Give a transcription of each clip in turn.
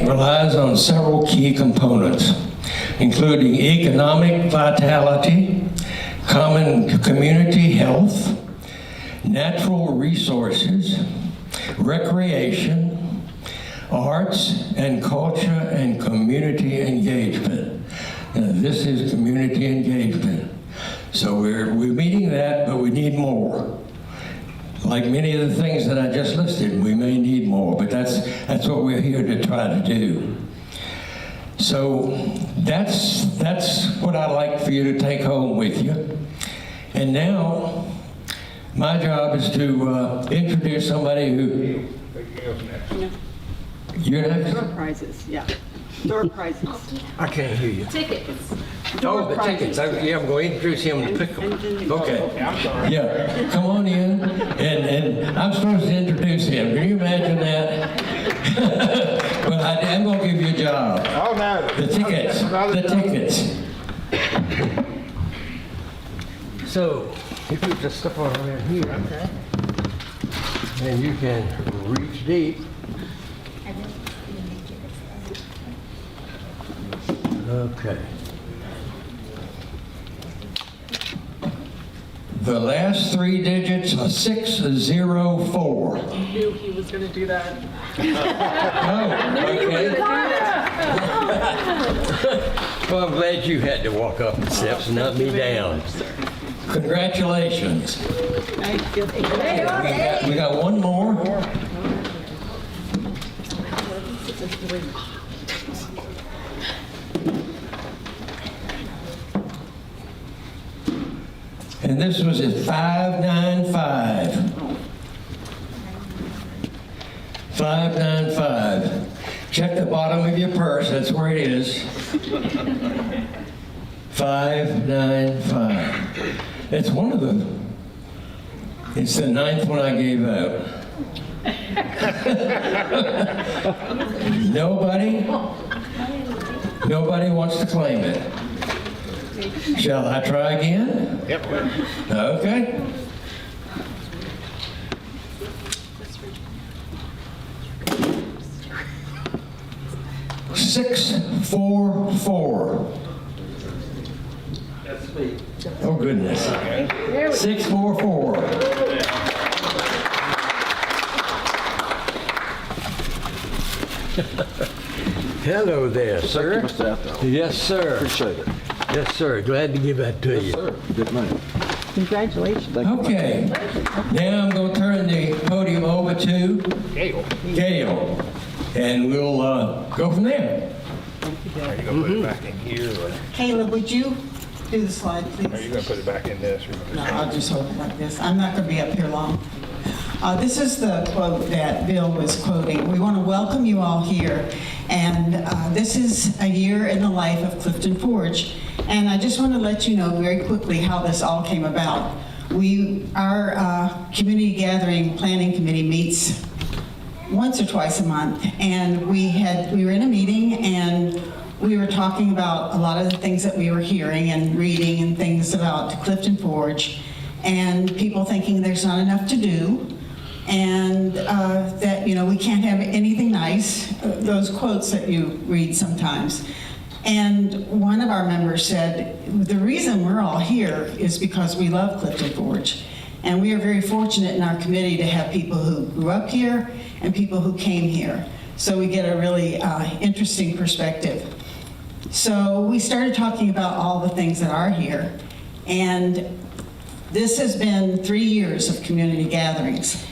relies on several key components, including economic vitality, common community health, natural resources, recreation, arts and culture, and community engagement. Now, this is community engagement. So we're meeting that, but we need more. Like many of the things that I just listed, we may need more, but that's what we're here to try to do. So that's what I'd like for you to take home with you. And now, my job is to introduce somebody who... You're next? Door prizes, yeah. Door prizes. I can't hear you. Tickets. Oh, the tickets. Yeah, I'm going to introduce him to pick them. Okay. I'm sorry. Yeah, come on in. And I'm supposed to introduce him. Can you imagine that? Well, I'm going to give you a job. Oh, no. The tickets. The tickets. So, if you just step on around here, okay, and you can reach deep. Okay. The last three digits are 604. I knew he was going to do that. Oh, okay. Well, I'm glad you had to walk up the steps and not me down. Congratulations. We got one more. And this was at 595. 595. Check the bottom of your purse, that's where it is. 595. It's one of them. It's the ninth one I gave out. Nobody wants to claim it. Shall I try again? Yep. Okay. $644. That's me. Oh goodness. 644. Hello there, sir. Thank you, Mr. Athol. Yes, sir. Appreciate it. Yes, sir. Glad to give that to you. Yes, sir. Good man. Congratulations. Thank you. Okay. Now I'm going to turn the podium over to Gail, and we'll go from there. Are you gonna put it back in here, or Caleb, would you do the slide, are you please? gonna put it back in this? Or No, I'll just hold it like this. I'm not going to be up here long. This is the quote that Bill was quoting. We want to welcome you all here. And this is a year in the life of Clifton Forge. And I just want to let you know very quickly how this all came about. Our community gathering planning committee meets once or twice a month, and we were in a meeting and we were talking about a lot of the things that we were hearing and reading and things about Clifton Forge, and people thinking there's not enough to do, and that we can't have anything nice, those quotes that you read sometimes. And one of our members said, the reason we're all here is because we love Clifton Forge. And we are very fortunate in our committee to have people who grew up here and people who came here. So we get a really interesting perspective. So we started talking about all the things that are here. And this has been 3 years of community gatherings.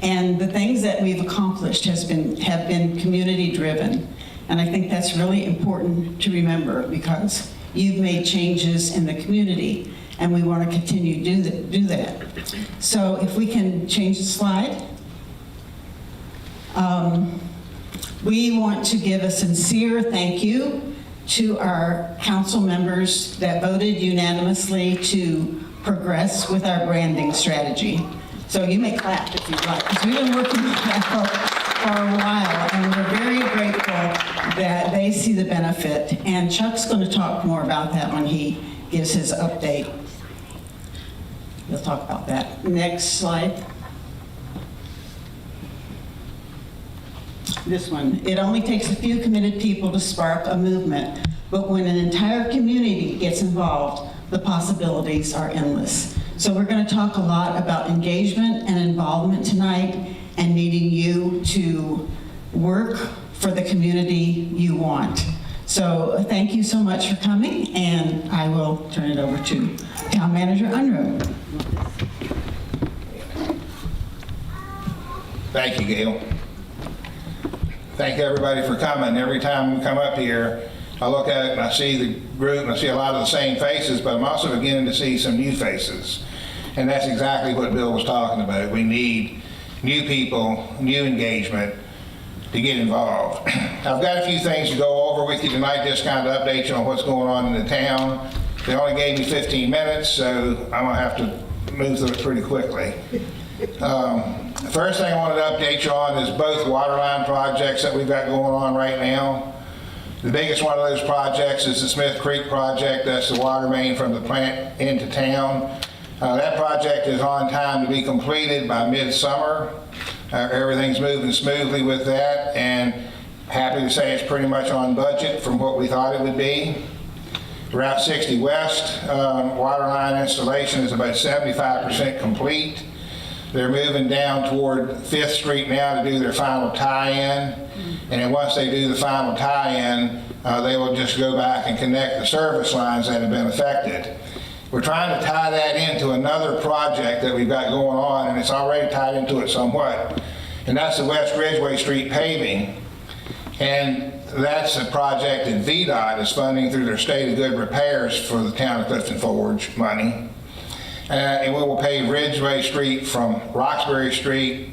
And the things that we've accomplished have been community driven. And I think that's really important to remember because you've made changes in the community and we want to continue to do that. So if we can change the slide. We want to give a sincere thank you to our council members that voted unanimously to progress with our branding strategy. So you may clap if you'd like, because we've been working on that for a while, and we're very grateful that they see the benefit. And Chuck's going to talk more about that when he gives his update. He'll talk about that. Next slide. this one. It only takes a few committed people to spark a movement, but when an entire community gets involved, the possibilities are endless. So we're going to talk a lot about engagement and involvement tonight and needing you to work for the community you want. So thank you so much for coming, and I will turn it over to Town Manager Unruh. Thank you, Gail. Thank everybody for coming. Every time we come up here, I look at it and I see the group and I see a lot of the same faces, but I'm also beginning to see some new faces. And that's exactly what Bill was talking about. We need new people, new engagement to get involved. I've got a few things to go over with you tonight, just kind of update you on what's going on in the town. They only gave me 15 minutes, so I'm gonna have to move through it pretty quickly. The first thing I wanted to update you on is both water line projects that we've got going on right now. The biggest one of those projects is the Smith Creek project. That's the water main from the plant into town. That project is on time to be completed by midsummer. Everything's moving smoothly with that, and happy to say it's pretty much on budget from what we thought it would be. Route 60 West water line installation is about 75% complete. They're moving down toward 5th Street now to do their final tie-in. And then once they do the final tie-in, they will just go back and connect the service lines that have been affected. We're trying to tie that into another project that we've got going on, and it's already tied into it somewhat. And that's the West Ridgeway Street paving. And that's a project that VDOT is funding through their State of Good Repairs for the town of Clifton Forge money. And we will pave Ridgeway Street from Roxbury Street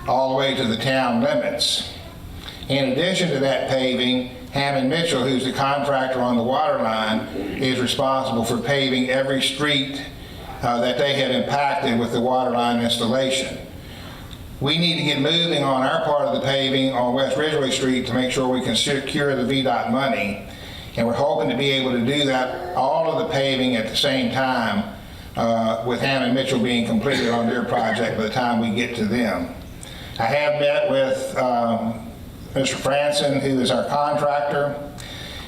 all the way to the town limits. In addition to that paving, Hammond Mitchell, who's the contractor on the water line, is responsible for paving every street that they have impacted with the water line installation. We need to get moving on our part of the paving on West Ridgeway Street to make sure we can secure the VDOT money. And we're hoping to be able to do that, all of the paving at the same time, with Hammond Mitchell being completed on their project by the time we get to them. I have met with Mr. Franson, who is our contractor,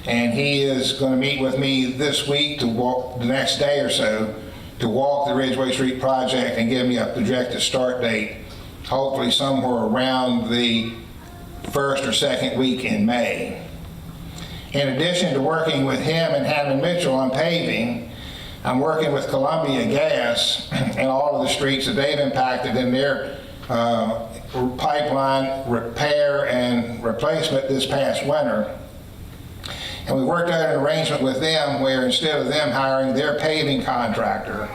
and he is going to meet with me this week to walk, the next day or so, to walk the Ridgeway Street project and give me a projected start date, hopefully somewhere around the 1st or 2nd week in May. In addition to working with him and Hammond Mitchell on paving, I'm working with Columbia Gas and all of the streets that they've impacted in their pipeline repair and replacement this past winter. And we worked out an arrangement with them where instead of them hiring their paving contractor,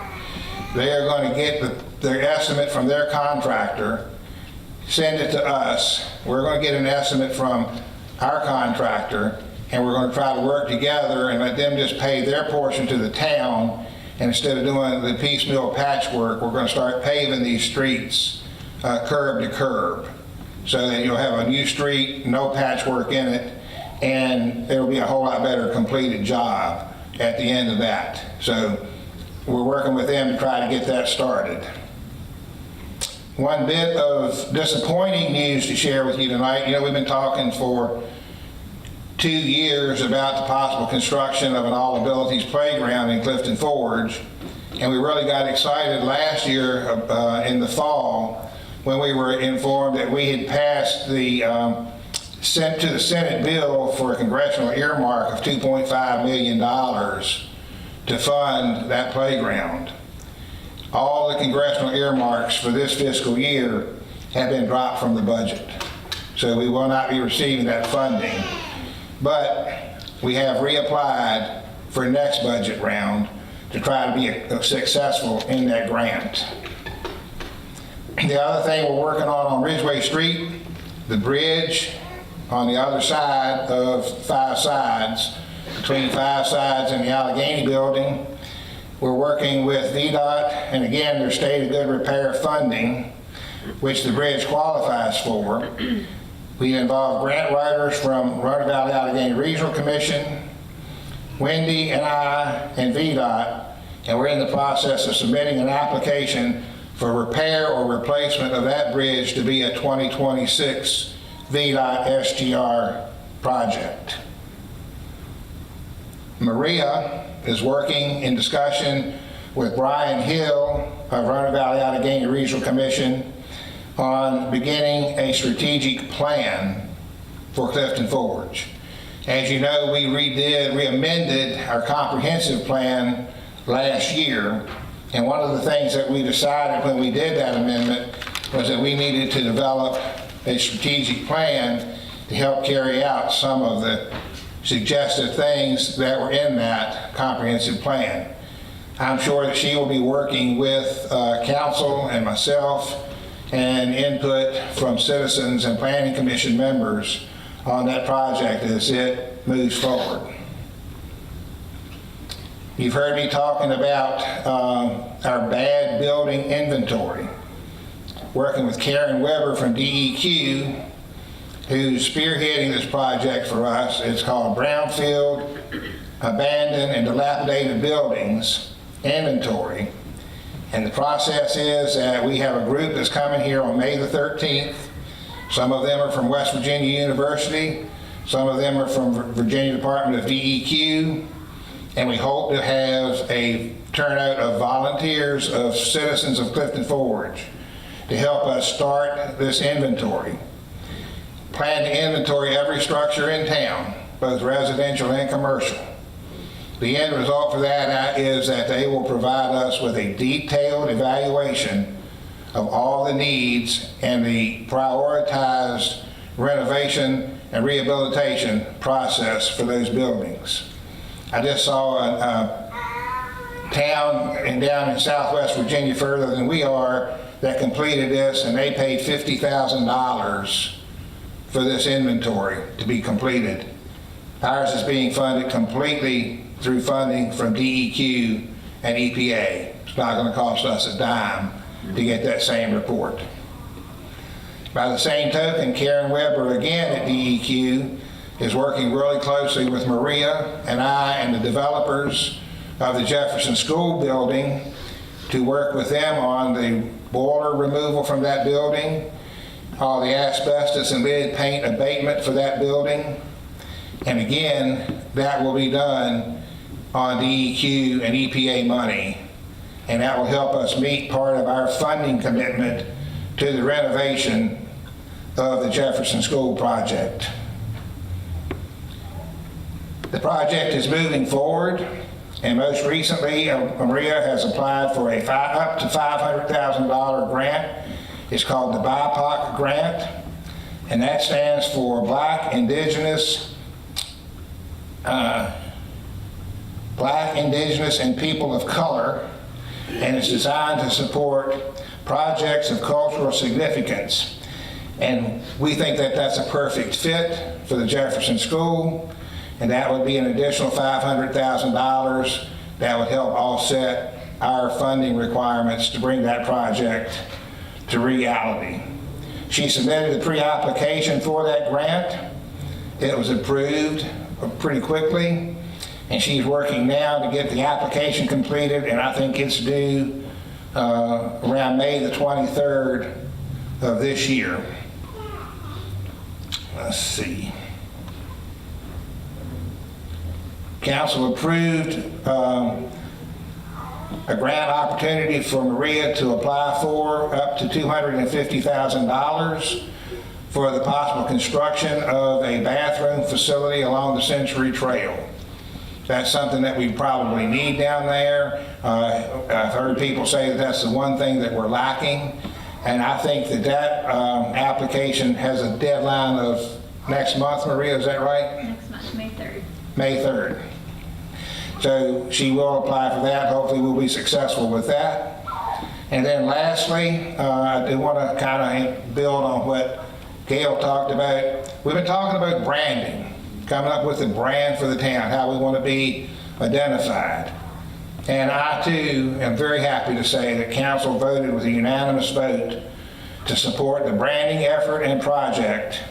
they are going to get their estimate from their contractor, send it to us. We're going to get an estimate from our contractor, and we're going to try to work together and let them just pay their portion to the town. And instead of doing the piecemeal patchwork, we're going to start paving these streets curb to curb, so that you'll have a new street, no patchwork in it, and it'll be a whole lot better completed job at the end of that. So we're working with them to try to get that started. One bit of disappointing news to share with you tonight. You know, we've been talking for 2 years about the possible construction of an all-abilities playground in Clifton Forge, and we really got excited last year in the fall when we were informed that we had passed the sent to the Senate bill for a congressional earmark of $2.5 million to fund that playground. All the congressional earmarks for this fiscal year have been dropped from the budget, so we will not be receiving that funding. But we have reapplied for next budget round to try to be successful in that grant. The other thing we're working on Ridgeway Street, the bridge on the other side of 5 Sides, between 5 Sides and the Alleghany building. We're working with VDOT, and again, their State of Good Repair funding, which the bridge qualifies for. We involve grant writers from Roanoke Valley Alleghany Regional Commission, Wendy and I, and VDOT, and we're in the process of submitting an application for repair or replacement of that bridge to be a 2026 VDOT SGR project. Maria is working in discussion with Brian Hill of Roanoke Valley Alleghany Regional Commission on beginning a strategic plan for Clifton Forge. As you know, we amended our comprehensive plan last year, and one of the things that we decided when we did that amendment was that we needed to develop a strategic plan to help carry out some of the suggested things that were in that comprehensive plan. I'm sure that she will be working with council and myself and input from citizens and planning commission members on that project as it moves forward. You've heard me talking about our bad building inventory, working with Karen Weber from DEQ, who's spearheading this project for us. It's called Brownfield Abandoned and Dilapidated Buildings Inventory. And the process is that we have a group that's coming here on May the 13th. Some of them are from West Virginia University. Some of them are from Virginia Department of DEQ. And we hope to have a turnout of volunteers, of citizens of Clifton Forge, to help us start this inventory. Plan to inventory every structure in town, both residential and commercial. The end result for that is that they will provide us with a detailed evaluation of all the needs and the prioritized renovation and rehabilitation process for those buildings. I just saw a town down in Southwest Virginia, further than we are, that completed this, and they paid $50,000 for this inventory to be completed. Ours is being funded completely through funding from DEQ and EPA. It's not going to cost us a dime to get that same report. By the same token, Karen Weber, again at DEQ, is working really closely with Maria and I and the developers of the Jefferson School building to work with them on the boiler removal from that building, all the asbestos and lead paint abatement for that building. And again, that will be done on DEQ and EPA money. And that will help us meet part of our funding commitment to the renovation of the Jefferson School project. The project is moving forward, and most recently, Maria has applied for a up to $500,000 grant. It's called the BIPOC grant, and that stands for Black, Indigenous, and People of Color, and it's designed to support projects of cultural significance. And we think that that's a perfect fit for the Jefferson School, and that would be an additional $500,000 that would help offset our funding requirements to bring that project to reality. She submitted a pre-application for that grant. It was approved pretty quickly, and she's working now to get the application completed, and I think it's due around May the 23rd of this year. Let's see. Council approved a grant opportunity for Maria to apply for up to $250,000 for the possible construction of a bathroom facility along the Century Trail. That's something that we probably need down there. I've heard people say that that's the one thing that we're lacking, and I think that that application has a deadline of next month. Maria, is that right? Next month, May 3rd. May 3rd. So she will apply for that. Hopefully we'll be successful with that. And then lastly, I do want to kind of build on what Gail talked about. We've been talking about branding, coming up with a brand for the town, how we want to be identified. And I too am very happy to say that council voted with a unanimous vote to support the branding effort and project,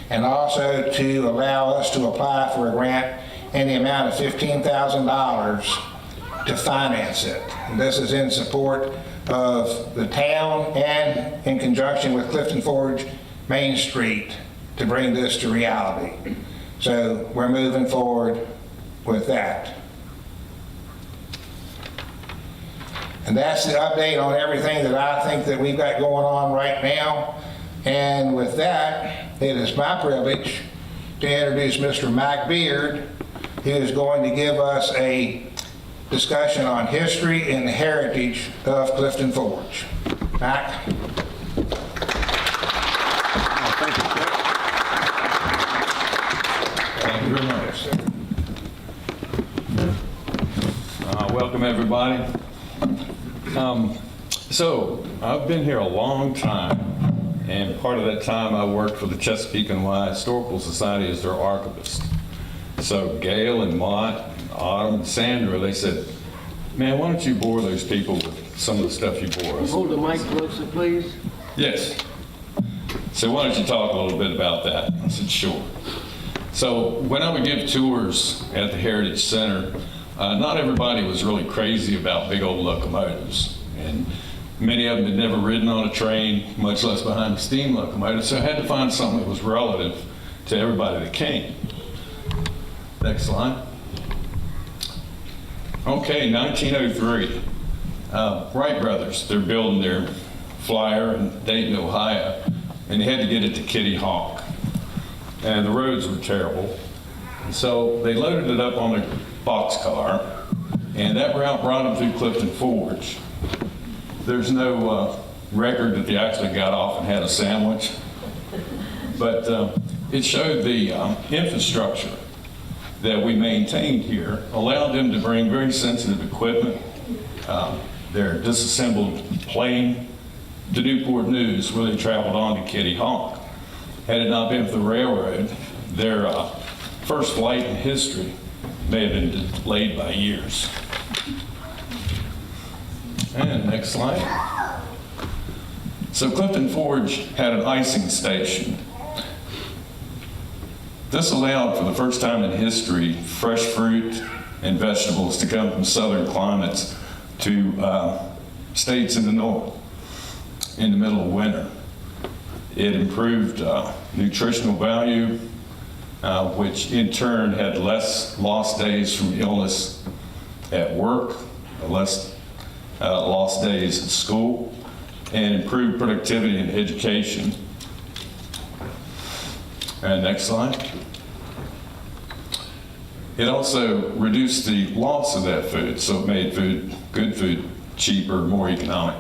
and also to allow us to apply for a grant in the amount of $15,000 to finance it. And this is in support of the town and in conjunction with Clifton Forge Main Street to bring this to reality. So we're moving forward with that. And that's the update on everything that I think that we've got going on right now. And with that, it is my privilege to introduce Mr. Mike Beard, who is going to give us a discussion on history and heritage of Clifton Forge. Mike? Thank you very much. Welcome, everybody. So, I've been here a long time, and part of that time I worked for the Chesapeake and Wye Historical Society as their archivist. So, Gail and Mott, and Autumn and Sandra, they said, man, why don't you bore those people with some of the stuff you bore us? Hold the mic closer, please. Yes. So why don't you talk a little bit about that? I said, sure. So when I would give tours at the Heritage Center, not everybody was really crazy about big old locomotives. And many of them had never ridden on a train, much less behind a steam locomotive. So I had to find something that was relative to everybody that came. Next slide. Okay, 1903. Wright Brothers, they're building their flyer in Dayton, Ohio, and they had to get it to Kitty Hawk. And the roads were terrible. And so they loaded it up on a boxcar, and that route brought them through Clifton Forge. There's no record that they actually got off and had a sandwich, but it showed the infrastructure that we maintained here, allowed them to bring very sensitive equipment, their disassembled plane, to Newport News, where they traveled on to Kitty Hawk. Had it not been for the railroad, their first flight in history may have been delayed by years. And next slide. So Clifton Forge had an icing station. This allowed, for the first time in history, fresh fruit and vegetables to come from southern climates to states in the north in the middle of winter. It improved nutritional value, which in turn had less lost days from illness at work, less lost days at school, and improved productivity in education. And next slide. It also reduced the loss of that food, so it made food, good food, cheaper, more economic.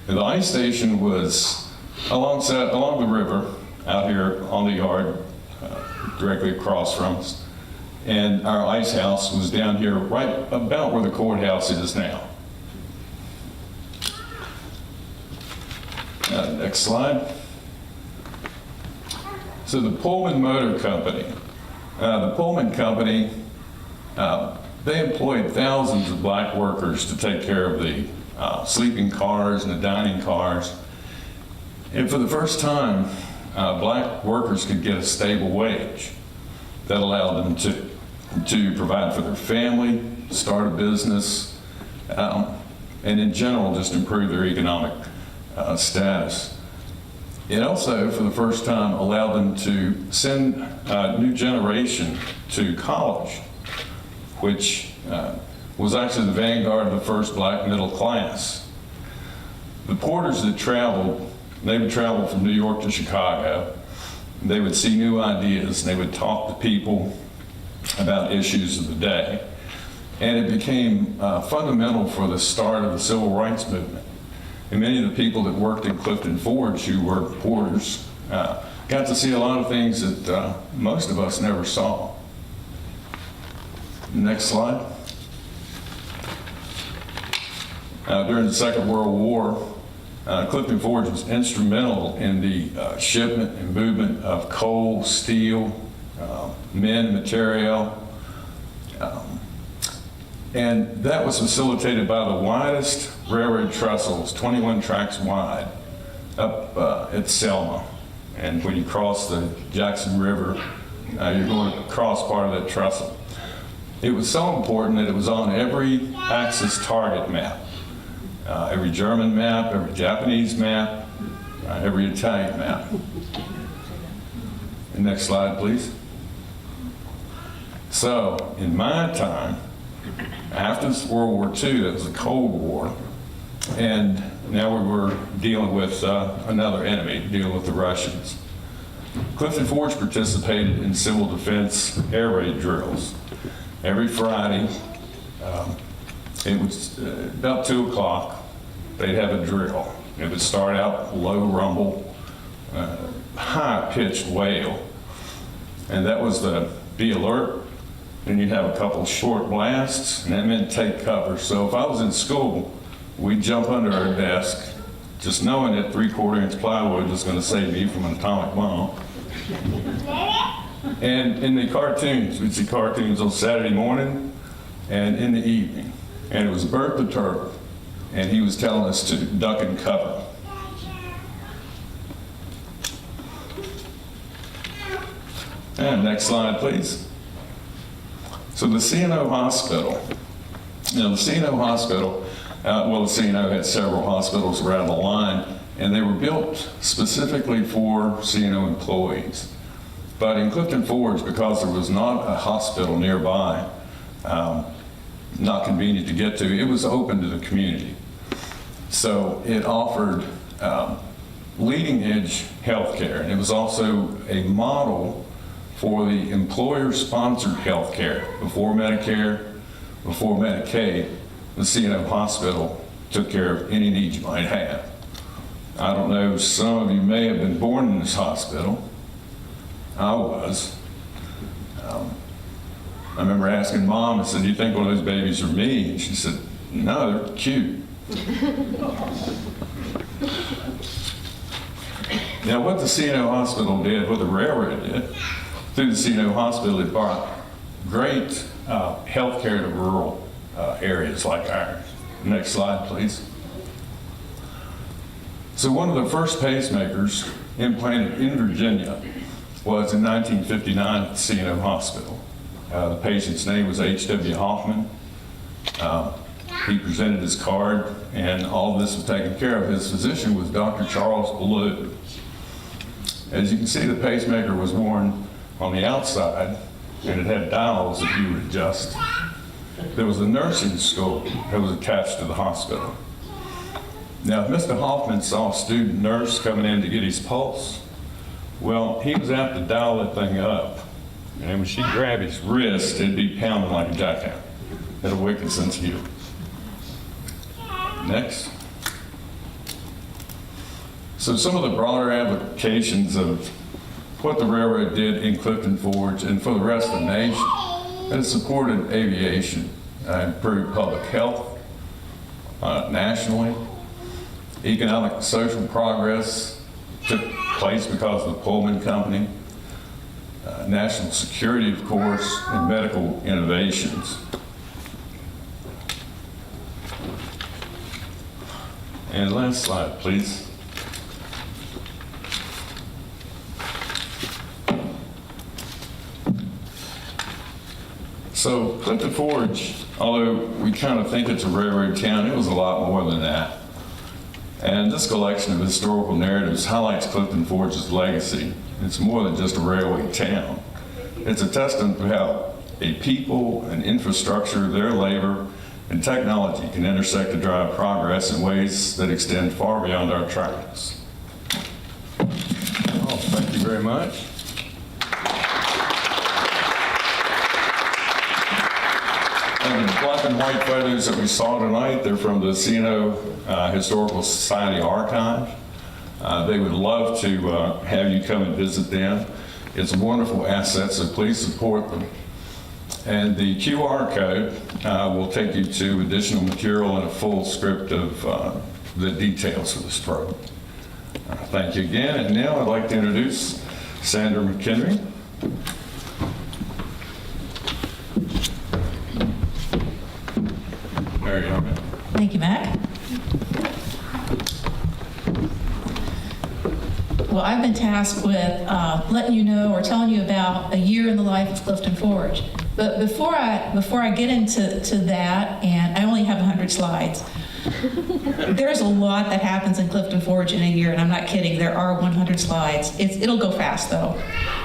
And the ice station was along the river, out here on the yard, directly across from us. And our ice house was down here, right about where the courthouse is now. Next slide. So the Pullman Motor Company. The Pullman Company, they employed thousands of black workers to take care of the sleeping cars and the dining cars. And for the first time, black workers could get a stable wage that allowed them to provide for their family, start a business, and in general, just improve their economic status. It also, for the first time, allowed them to send a new generation to college, which was actually the vanguard of the first black middle class. The porters that traveled, they would travel from New York to Chicago. They would see new ideas. They would talk to people about issues of the day. And it became fundamental for the start of the civil rights movement. And many of the people that worked in Clifton Forge, who were porters, got to see a lot of things that most of us never saw. Next slide. During the Second World War, Clifton Forge was instrumental in the shipment and movement of coal, steel, men, material. And that was facilitated by the widest railroad trestles, 21 tracks wide, up at Selma. And when you cross the Jackson River, you're going to cross part of that trestle. It was so important that it was on every Axis target map, every German map, every Japanese map, every Italian map. Next slide, please. So, in my time, after World War II, it was the Cold War, and now we were dealing with another enemy, dealing with the Russians. Clifton Forge participated in civil defense air raid drills. Every Friday, it was about 2 o'clock, they'd have a drill. It would start out low rumble, high-pitched wail, and that was the be alert. Then you'd have a couple short blasts, and that meant take cover. So if I was in school, we'd jump under our desk, just knowing that 3/4-inch plywood was going to save me from an atomic bomb. And in the cartoons, we'd see cartoons on Saturday morning and in the evening. And it was Bert the Turtle, and he was telling us to duck and cover. And next slide, please. So the C&O Hospital. Now, the C&O Hospital, well, the C&O had several hospitals around the line, and they were built specifically for C&O employees. But in Clifton Forge, because there was not a hospital nearby, not convenient to get to, it was open to the community. So it offered leading-edge health care, and it was also a model for the employer-sponsored health care. Before Medicare, before Medicaid, the C&O Hospital took care of any needs you might have. I don't know, some of you may have been born in this hospital. I was. I remember asking Mom, I said, do you think one of those babies are me? And she said, no, they're cute. Now, what the C&O Hospital did, what the railroad did, through the C&O Hospital, it brought great health care to rural areas like ours. Next slide, please. So one of the first pacemakers implanted in Virginia was in 1959 at the C&O Hospital. The patient's name was H.W. Hoffman. He presented his card, and all of this was taken care of. His physician was Dr. Charles Ballou. As you can see, the pacemaker was worn on the outside, and it had dials that you would adjust. There was a nursing school that was attached to the hospital. Now, if Mr. Hoffman saw a student nurse coming in to get his pulse, well, he was apt to dial that thing up. And when she grabbed his wrist, it'd be pounding like a jackhammer. It'll awaken sense of humor. Next. So some of the broader applications of what the railroad did in Clifton Forge and for the rest of the nation, it supported aviation, improved public health nationally. Economic and social progress took place because of the Pullman Company. National security, of course, and medical innovations. And last slide, please. So Clifton Forge, although we kind of think it's a railroad town, it was a lot more than that. And this collection of historical narratives highlights Clifton Forge's legacy. It's more than just a railway town. It's a testament to how a people, an infrastructure, their labor, and technology can intersect to drive progress in ways that extend far beyond our tracks. Oh, thank you very much. And the black and white photos that we saw tonight, they're from the C&O Historical Society archive. They would love to have you come and visit them. It's a wonderful asset, so please support them. And the QR code will take you to additional material and a full script of the details of this program. Thank you again, and now I'd like to introduce Sandra McHenry. There you go. Thank you, Mac. Well, I've been tasked with letting you know or telling you about a year in the life of Clifton Forge. But before I get into that, and I only have 100 slides, there's a lot that happens in Clifton Forge in a year, and I'm not kidding. There are 100 slides. It'll go fast though.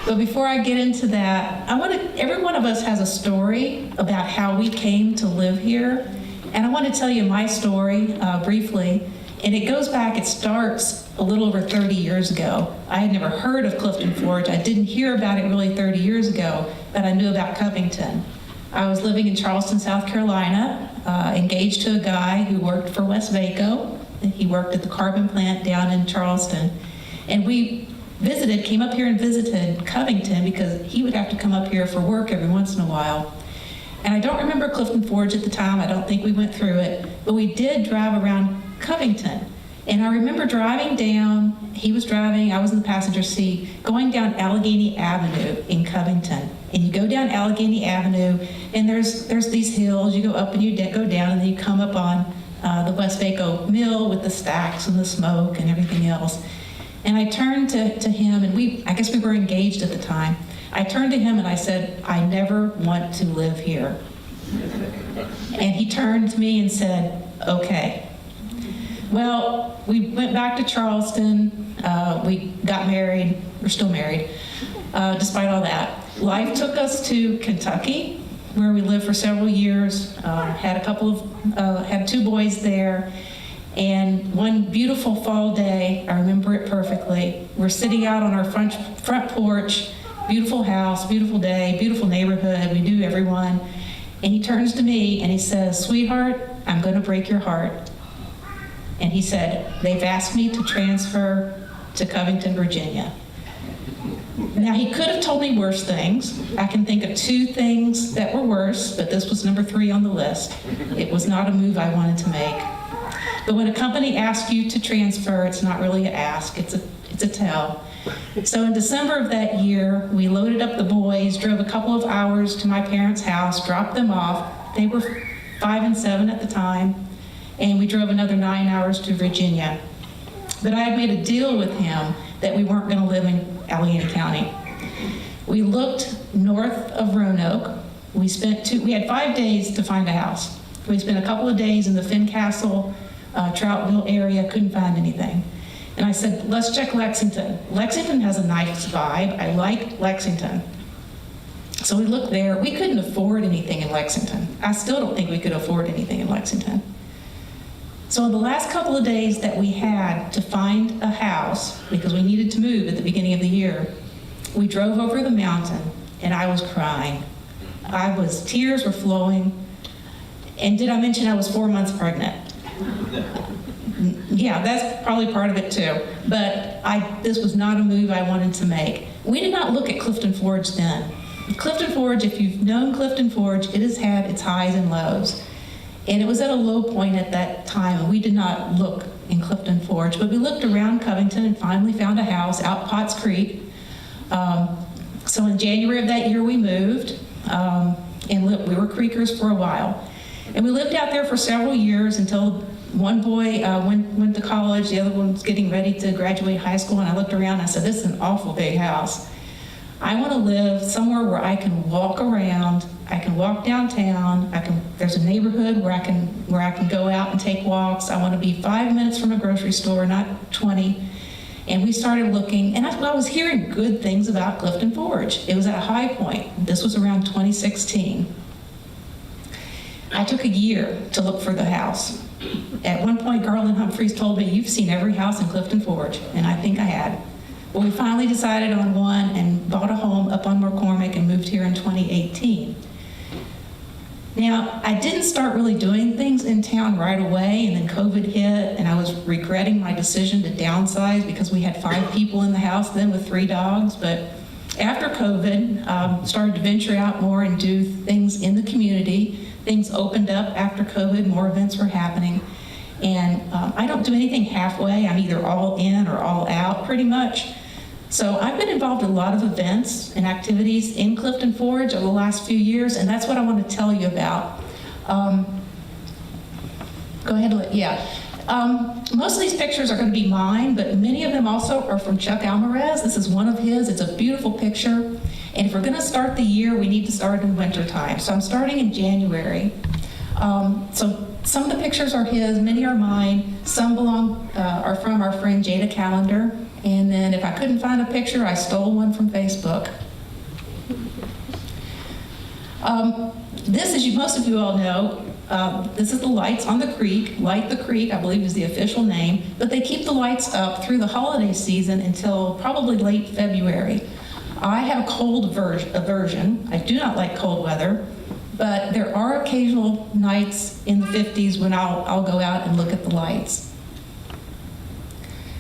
But before I get into that, every one of us has a story about how we came to live here, and I want to tell you my story briefly. And it goes back. It starts a little over 30 years ago. I had never heard of Clifton Forge. I didn't hear about it really 30 years ago, but I knew about Covington. I was living in Charleston, South Carolina, engaged to a guy who worked for West Vaco. He worked at the carbon plant down in Charleston. And we came up here and visited Covington because he would have to come up here for work every once in a while. And I don't remember Clifton Forge at the time. I don't think we went through it, but we did drive around Covington. And I remember driving down, he was driving, I was in the passenger seat, going down Alleghany Avenue in Covington. And you go down Alleghany Avenue, and there's these hills. You go up and you go down, and then you come up on the West Vaco mill with the stacks and the smoke and everything else. And I turned to him, and I guess we were engaged at the time. I turned to him and I said, "I never want to live here." And he turned to me and said, "Okay." Well, we went back to Charleston. We got married. We're still married, despite all that. Life took us to Kentucky, where we lived for several years. Had 2 boys there. And one beautiful fall day, I remember it perfectly. We're sitting out on our front porch, beautiful house, beautiful day, beautiful neighborhood. We knew everyone. And he turns to me and he says, "Sweetheart, I'm going to break your heart." And he said, "They've asked me to transfer to Covington, Virginia." Now, he could have told me worse things. I can think of 2 things that were worse, but this was number 3 on the list. It was not a move I wanted to make. But when a company asks you to transfer, it's not really an ask, it's a tell. So in December of that year, we loaded up the boys, drove a couple of hours to my parents' house, dropped them off. They were 5 and 7 at the time. And we drove another 9 hours to Virginia. But I had made a deal with him that we weren't going to live in Alleghany County. We looked north of Roanoke. We had 5 days to find a house. We spent a couple of days in the Fincastle, Troutville area, couldn't find anything. And I said, "Let's check Lexington. Lexington has a nice vibe. I like Lexington." So we looked there. We couldn't afford anything in Lexington. I still don't think we could afford anything in Lexington. So in the last couple of days that we had to find a house, because we needed to move at the beginning of the year, we drove over the mountain, and I was crying. Tears were flowing. And did I mention I was 4 months pregnant? Yeah, that's probably part of it too. But this was not a move I wanted to make. We did not look at Clifton Forge then. Clifton Forge, if you've known Clifton Forge, it has had its highs and lows. And it was at a low point at that time, and we did not look in Clifton Forge, but we looked around Covington and finally found a house out Potts Creek. So in January of that year, we moved, and we were Creekers for a while. And we lived out there for several years until one boy went to college, the other one was getting ready to graduate high school, and I looked around and I said, "This is an awful big house. I want to live somewhere where I can walk around, I can walk downtown, there's a neighborhood where I can go out and take walks. I want to be 5 minutes from a grocery store, not 20. And we started looking, and I was hearing good things about Clifton Forge. It was at a high point. This was around 2016. I took a year to look for the house. At one point, Garland Humphreys told me, "You've seen every house in Clifton Forge," and I think I had. Well, we finally decided on one and bought a home up on McCormick and moved here in 2018. Now, I didn't start really doing things in town right away, and then COVID hit, and I was regretting my decision to downsize because we had 5 people in the house then with 3 dogs. But after COVID, started to venture out more and do things in the community. Things opened up after COVID, more events were happening. And I don't do anything halfway. I'm either all in or all out, pretty much. So I've been involved in a lot of events and activities in Clifton Forge over the last few years, and that's what I want to tell you about. Go ahead, most of these pictures are going to be mine, but many of them also are from Chuck Alvarez. This is one of his. It's a beautiful picture. And if we're going to start the year, we need to start in winter time. So I'm starting in January. So some of the pictures are his, many are mine. Some are from our friend Jada Callender. And then if I couldn't find a picture, I stole one from Facebook. This, as most of you all know, this is the lights on the creek. Light the Creek, I believe, is the official name. But they keep the lights up through the holiday season until probably late February. I have a cold aversion. I do not like cold weather. But there are occasional nights in the 50s when I'll go out and look at the lights.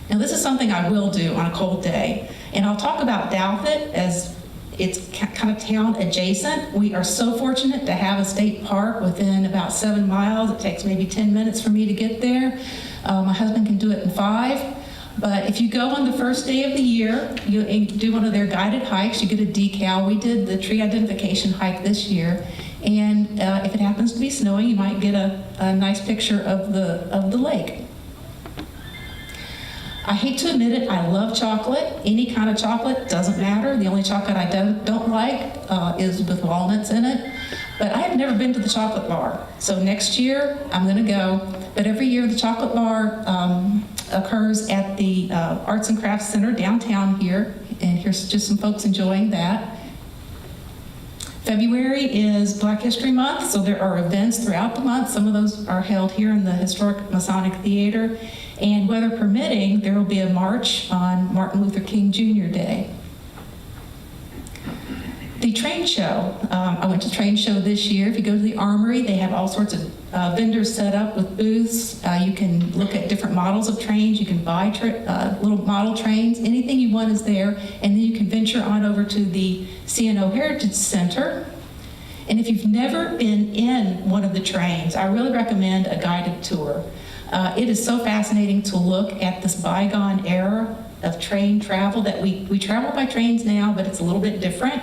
Now, this is something I will do on a cold day. And I'll talk about Douthit as it's kind of town adjacent. We are so fortunate to have a state park within about 7 miles. It takes maybe 10 minutes for me to get there. My husband can do it in 5. But if you go on the first day of the year, you do one of their guided hikes, you get a decal. We did the tree identification hike this year. And if it happens to be snowing, you might get a nice picture of the lake. I hate to admit it, I love chocolate. Any kind of chocolate, doesn't matter. The only chocolate I don't like is with walnuts in it. But I have never been to the chocolate bar. So next year, I'm going to go. But every year, the chocolate bar occurs at the Arts and Crafts Center downtown here. And here's just some folks enjoying that. February is Black History Month, so there are events throughout the month. Some of those are held here in the Historic Masonic Theater. And weather permitting, there will be a march on Martin Luther King Jr. Day. The train show. I went to the train show this year. If you go to the Armory, they have all sorts of vendors set up with booths. You can look at different models of trains. You can buy little model trains. Anything you want is there. And then you can venture on over to the C&O Heritage Center. And if you've never been in one of the trains, I really recommend a guided tour. It is so fascinating to look at this bygone era of train travel that we travel by trains now, but it's a little bit different.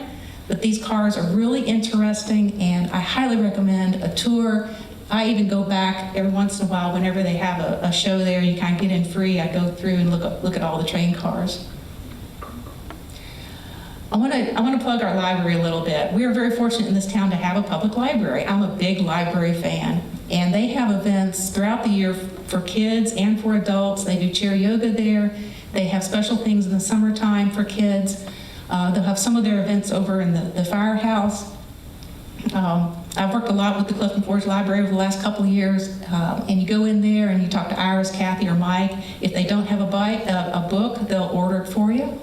But these cars are really interesting, and I highly recommend a tour. I even go back every once in a while whenever they have a show there. You kind of get in free. I go through and look at all the train cars. I want to plug our library a little bit. We are very fortunate in this town to have a public library. I'm a big library fan, and they have events throughout the year for kids and for adults. They do chair yoga there. They have special things in the summertime for kids. They'll have some of their events over in the firehouse. I've worked a lot with the Clifton Forge Library over the last couple of years, and you go in there and you talk to Iris, Kathy, or Mike. If they don't have a book, they'll order it for you.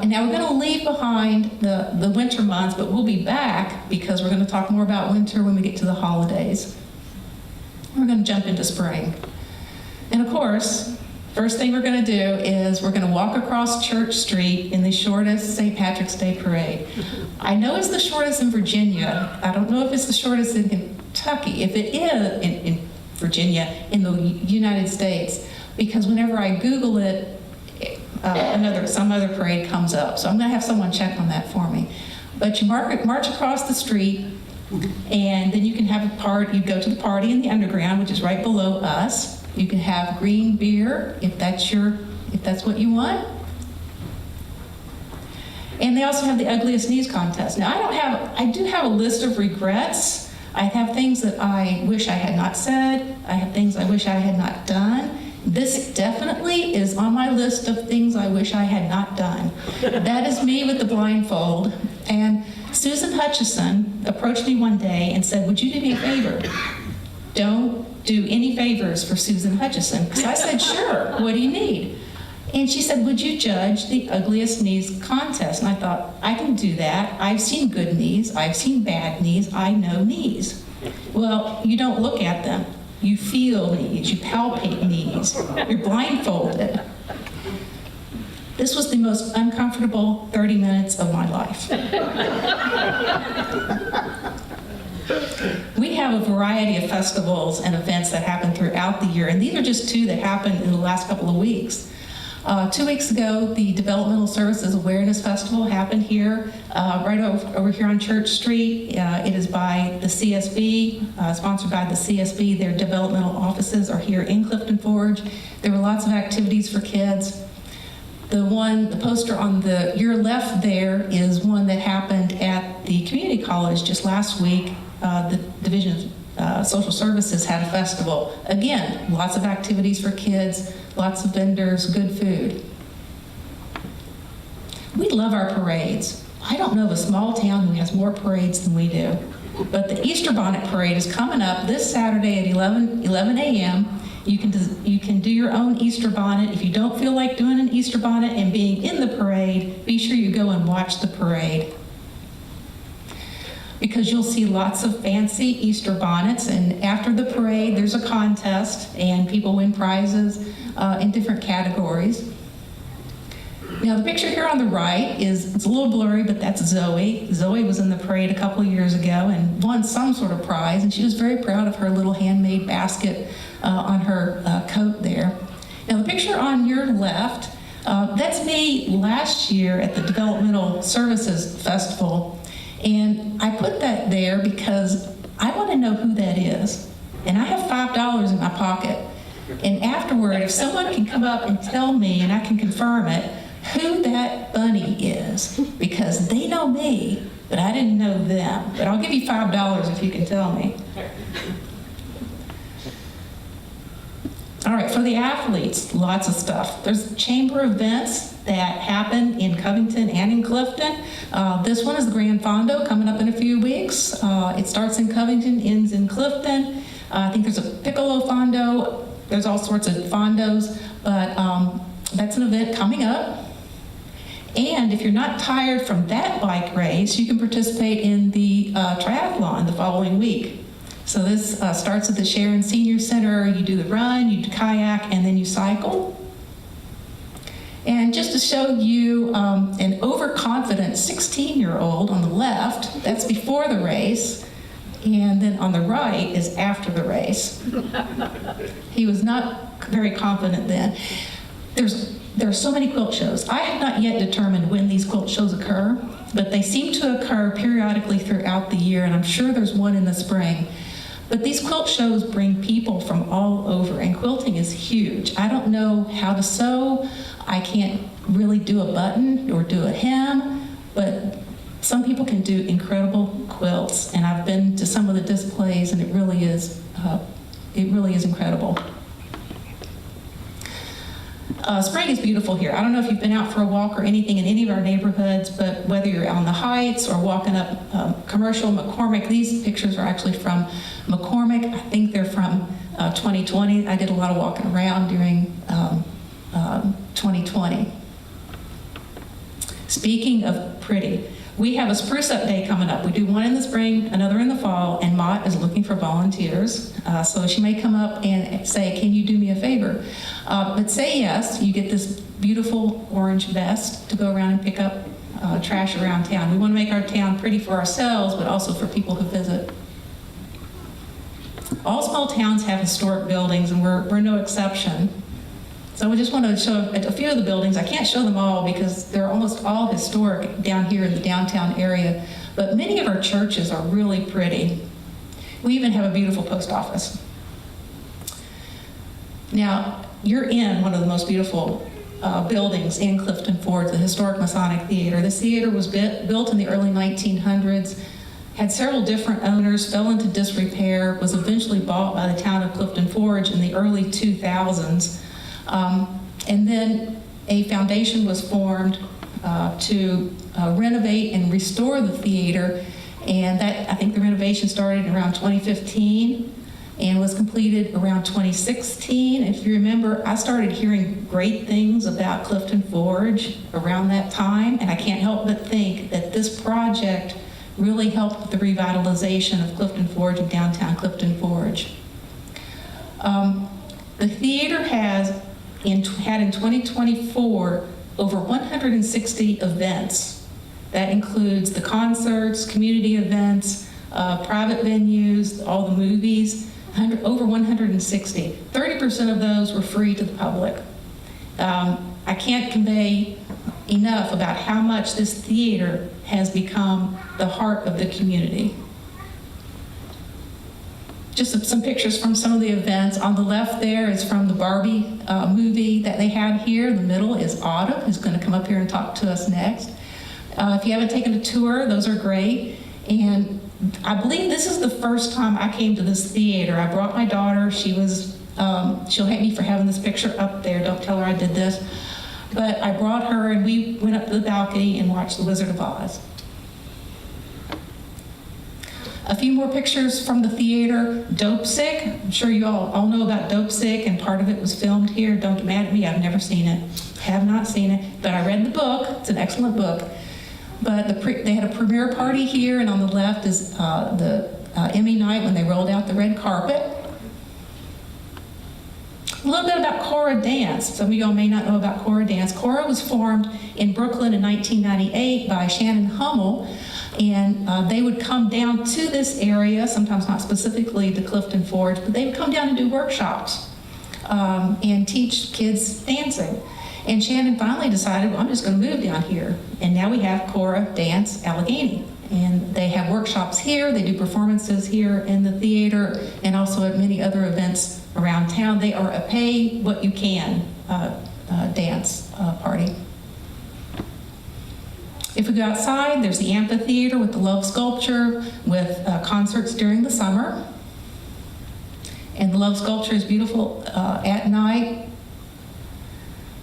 And now we're going to leave behind the winter months, but we'll be back because we're going to talk more about winter when we get to the holidays. We're going to jump into spring. And of course, first thing we're going to do is we're going to walk across Church Street in the shortest St. Patrick's Day parade. I know it's the shortest in Virginia. I don't know if it's the shortest in Kentucky. If it is in Virginia, in the United States, because whenever I Google it, some other parade comes up. So I'm going to have someone check on that for me. But you march across the street, and then you can have a party. You go to the party in the underground, which is right below us. You can have green beer if that's what you want. And they also have the ugliest knees contest. Now I do have a list of regrets. I have things that I wish I had not said. I have things I wish I had not done. This definitely is on my list of things I wish I had not done. That is me with the blindfold. And Susan Hutchison approached me one day and said, "Would you do me a favor? Don't do any favors for Susan Hutchison." Because I said, "Sure, what do you need?" And she said, "Would you judge the ugliest knees contest?" And I thought, I can do that. I've seen good knees. I've seen bad knees. I know knees. Well, you don't look at them. You feel knees. You palpate knees. You're blindfolded. This was the most uncomfortable 30 minutes of my life. We have a variety of festivals and events that happen throughout the year, and these are just two that happened in the last couple of weeks. 2 weeks ago, the Developmental Services Awareness Festival happened here, right over here on Church Street. It is by the CSB, sponsored by the CSB. Their developmental offices are here in Clifton Forge. There were lots of activities for kids. The poster on your left there is one that happened at the community college just last week. The Division of Social Services had a festival. Again, lots of activities for kids, lots of vendors, good food. We love our parades. I don't know of a small town who has more parades than we do. But the Easter Bonnet Parade is coming up this Saturday at 11 a.m. You can do your own Easter bonnet. If you don't feel like doing an Easter bonnet and being in the parade, be sure you go and watch the parade, because you'll see lots of fancy Easter bonnets. And after the parade, there's a contest, and people win prizes in different categories. Now, the picture here on the right it's a little blurry, but that's Zoe. Zoe was in the parade a couple of years ago and won some sort of prize, and she was very proud of her little handmade basket on her coat there. Now, the picture on your left, that's me last year at the Developmental Services Festival, and I put that there because I want to know who that is. And I have $5 in my pocket, and afterward, if someone can come up and tell me, and I can confirm it, who that bunny is, because they know me, but I didn't know them. But I'll give you $5 if you can tell me. All right, for the athletes, lots of stuff. There's chamber events that happen in Covington and in Clifton. This one is the Grand Fondo coming up in a few weeks. It starts in Covington, ends in Clifton. I think there's a piccolo fondo. There's all sorts of fondos, but that's an event coming up. And if you're not tired from that bike race, you can participate in the triathlon the following week. So this starts at the Sharon Senior Center. You do the run, you do kayak, and then you cycle. And just to show you an overconfident 16-year-old on the left, that's before the race. And then on the right is after the race. He was not very confident then. There are so many quilt shows. I have not yet determined when these quilt shows occur, but they seem to occur periodically throughout the year, and I'm sure there's one in the spring. But these quilt shows bring people from all over, and quilting is huge. I don't know how to sew. I can't really do a button or do a hem, but some people can do incredible quilts, and I've been to some of the displays, and it really is incredible. Spring is beautiful here. I don't know if you've been out for a walk or anything in any of our neighborhoods, but whether you're on the Heights or walking up Commercial, McCormick, these pictures are actually from McCormick. I think they're from 2020. I did a lot of walking around during 2020. Speaking of pretty, we have a Spruce Up Day coming up. We do one in the spring, another in the fall, and Mott is looking for volunteers. So she may come up and say, can you do me a favor? But say yes, you get this beautiful orange vest to go around and pick up trash around town. We want to make our town pretty for ourselves, but also for people who visit. All small towns have historic buildings, and we're no exception. So we just want to show a few of the buildings. I can't show them all because they're almost all historic down here in the downtown area, but many of our churches are really pretty. We even have a beautiful post office. Now, you're in one of the most beautiful buildings in Clifton Forge, the historic Masonic Theater. This theater was built in the early 1900s, had several different owners, fell into disrepair, was eventually bought by the town of Clifton Forge in the early 2000s. And then a foundation was formed to renovate and restore the theater, and I think the renovation started around 2015 and was completed around 2016. And if you remember, I started hearing great things about Clifton Forge around that time, and I can't help but think that this project really helped with the revitalization of Clifton Forge and downtown Clifton Forge. The theater had in 2024 over 160 events. That includes the concerts, community events, private venues, all the movies, over 160. 30% of those were free to the public. I can't convey enough about how much this theater has become the heart of the community. just some pictures from some of the events. On the left there is from the Barbie movie that they had here. The middle is Autumn, who's going to come up here and talk to us next. If you haven't taken a tour, those are great. And I believe this is the first time I came to this theater. I brought my daughter. She'll hate me for having this picture up there. Don't tell her I did this. But I brought her, and we went up to the balcony and watched The Wizard of Oz. A few more pictures from the theater. Dope Sick. I'm sure you all know about Dope Sick, and part of it was filmed here. Don't get mad at me. I've never seen it. Have not seen it. But I read the book. It's an excellent book. But they had a premiere party here, and on the left is the Emmy night when they rolled out the red carpet. A little bit about Cora Dance. Some of y'all may not know about Cora Dance. Cora was formed in Brooklyn in 1998 by Shannon Hummel, and they would come down to this area, sometimes not specifically to Clifton Forge, but they would come down and do workshops and teach kids dancing. And Shannon finally decided, well, I'm just going to move down here. And now we have Cora Dance Alleghany. And they have workshops here, they do performances here in the theater, and also at many other events around town. They are a pay what you can dance party. If we go outside, there's the amphitheater with the love sculpture with concerts during the summer. And the love sculpture is beautiful at night.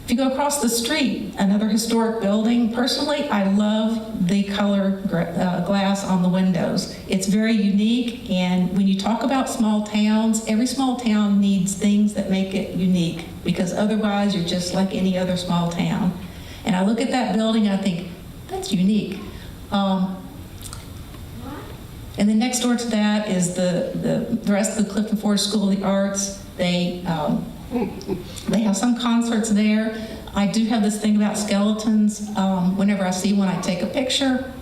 If you go across the street, another historic building, personally, I love the color glass on the windows. It's very unique, and when you talk about small towns, every small town needs things that make it unique, because otherwise you're just like any other small town. And I look at that building and I think, that's unique. And then next door to that is the rest of the Clifton Forge School of the Arts. They have some concerts there. I do have this thing about skeletons. Whenever I see one, I take a picture.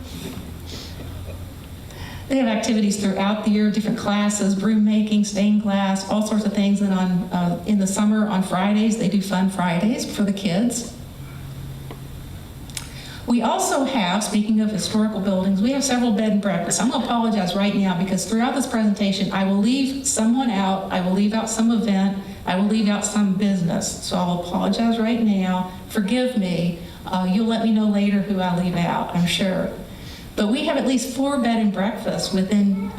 They have activities throughout the year, different classes, broom making, stained glass, all sorts of things. And in the summer, on Fridays, they do Fun Fridays for the kids. We also have, speaking of historical buildings, we have several bed and breakfasts. I'm going to apologize right now because throughout this presentation, I will leave someone out, I will leave out some event, I will leave out some business. So I'll apologize right now. Forgive me. You'll let me know later who I leave out, I'm sure. But we have at least 4 bed and breakfasts within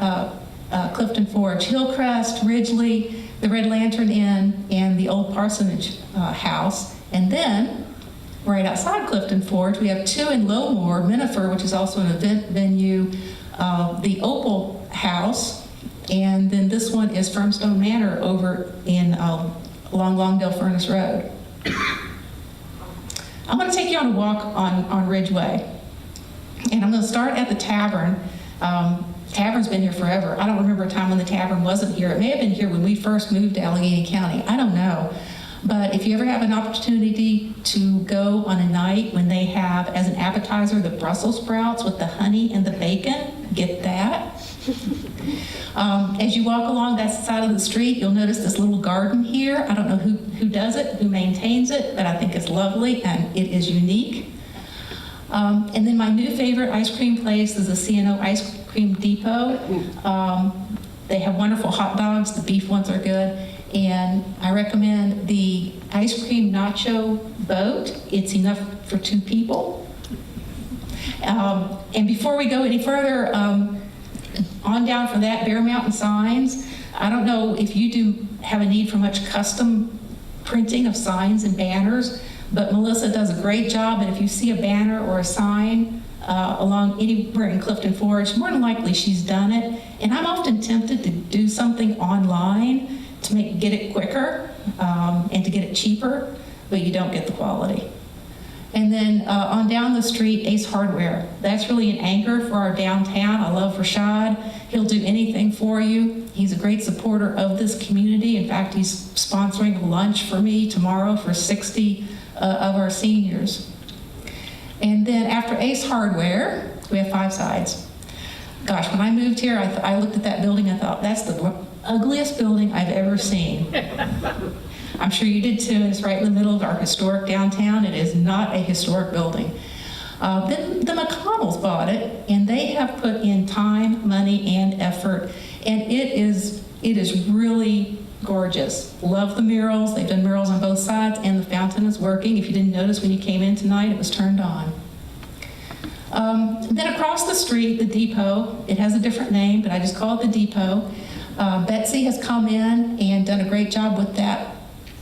Clifton Forge: Hillcrest, Ridgely, the Red Lantern Inn, and the Old Parsonage House. And then, right outside Clifton Forge, we have 2 in Lowmore, Minifer, which is also an event venue, the Opal House, and then this one is Firmstone Manor over in along Longdale Furnace Road. I'm going to take you on a walk on Ridgeway, and I'm going to start at the Tavern. Tavern's been here forever. I don't remember a time when the Tavern wasn't here. It may have been here when we first moved to Allegheny County. I don't know. But if you ever have an opportunity to go on a night when they have, as an appetizer, the Brussels sprouts with the honey and the bacon, get that. As you walk along that side of the street, you'll notice this little garden here. I don't know who does it, who maintains it, but I think it's lovely and it is unique. And then my new favorite ice cream place is the C&O Ice Cream Depot. They have wonderful hot dogs. The beef ones are good. And I recommend the ice cream nacho boat. It's enough for 2 people. And before we go any further, on down from that, Bear Mountain Signs. I don't know if you do have a need for much custom printing of signs and banners, but Melissa does a great job. And if you see a banner or a sign along anywhere in Clifton Forge, more than likely she's done it. And I'm often tempted to do something online to get it quicker and to get it cheaper, but you don't get the quality. And then on down the street, Ace Hardware. That's really an anchor for our downtown. I love Rashad. He'll do anything for you. He's a great supporter of this community. In fact, he's sponsoring lunch for me tomorrow for 60 of our seniors. And then after Ace Hardware, we have 5 Sides. Gosh, when I moved here, I looked at that building, I thought, that's the ugliest building I've ever seen. I'm sure you did too. It's right in the middle of our historic downtown. It is not a historic building. Then the McConnells bought it, and they have put in time, money, and effort, and it is It is really gorgeous. Love the murals. They've done murals on both sides, and the fountain is working. If you didn't notice when you came in tonight, it was turned on. Then across the street, the depot, it has a different name, but I just call it the depot. Betsy has come in and done a great job with that.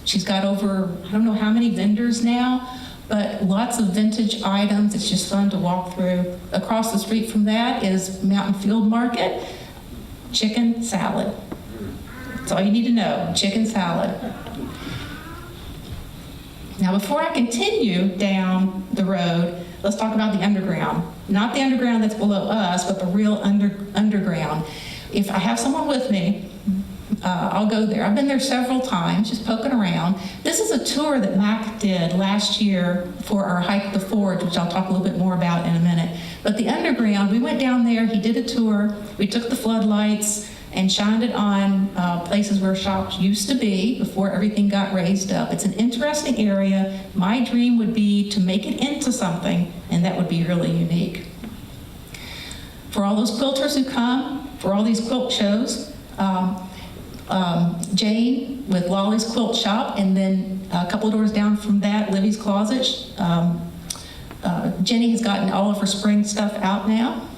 She's got over, I don't know how many vendors now, but lots of vintage items. It's just fun to walk through. Across the street from that is Mountain Field Market, chicken salad. That's all you need to know, chicken salad. Now, before I continue down the road, let's talk about the underground. Not the underground that's below us, but the real underground. If I have someone with me, I'll go there. I've been there several times, just poking around. This is a tour that Mac did last year for our Hike the Forge, which I'll talk a little bit more about in a minute. But the underground, we went down there, he did a tour, we took the floodlights and shined it on places where shops used to be before everything got raised up. It's an interesting area. My dream would be to make it into something, and that would be really unique. For all those quilters who come, for all these quilt shows, Jane with Lolly's Quilt Shop, and then a couple of doors down from that, Libby's Closet. Jenny has gotten all of her spring stuff out now.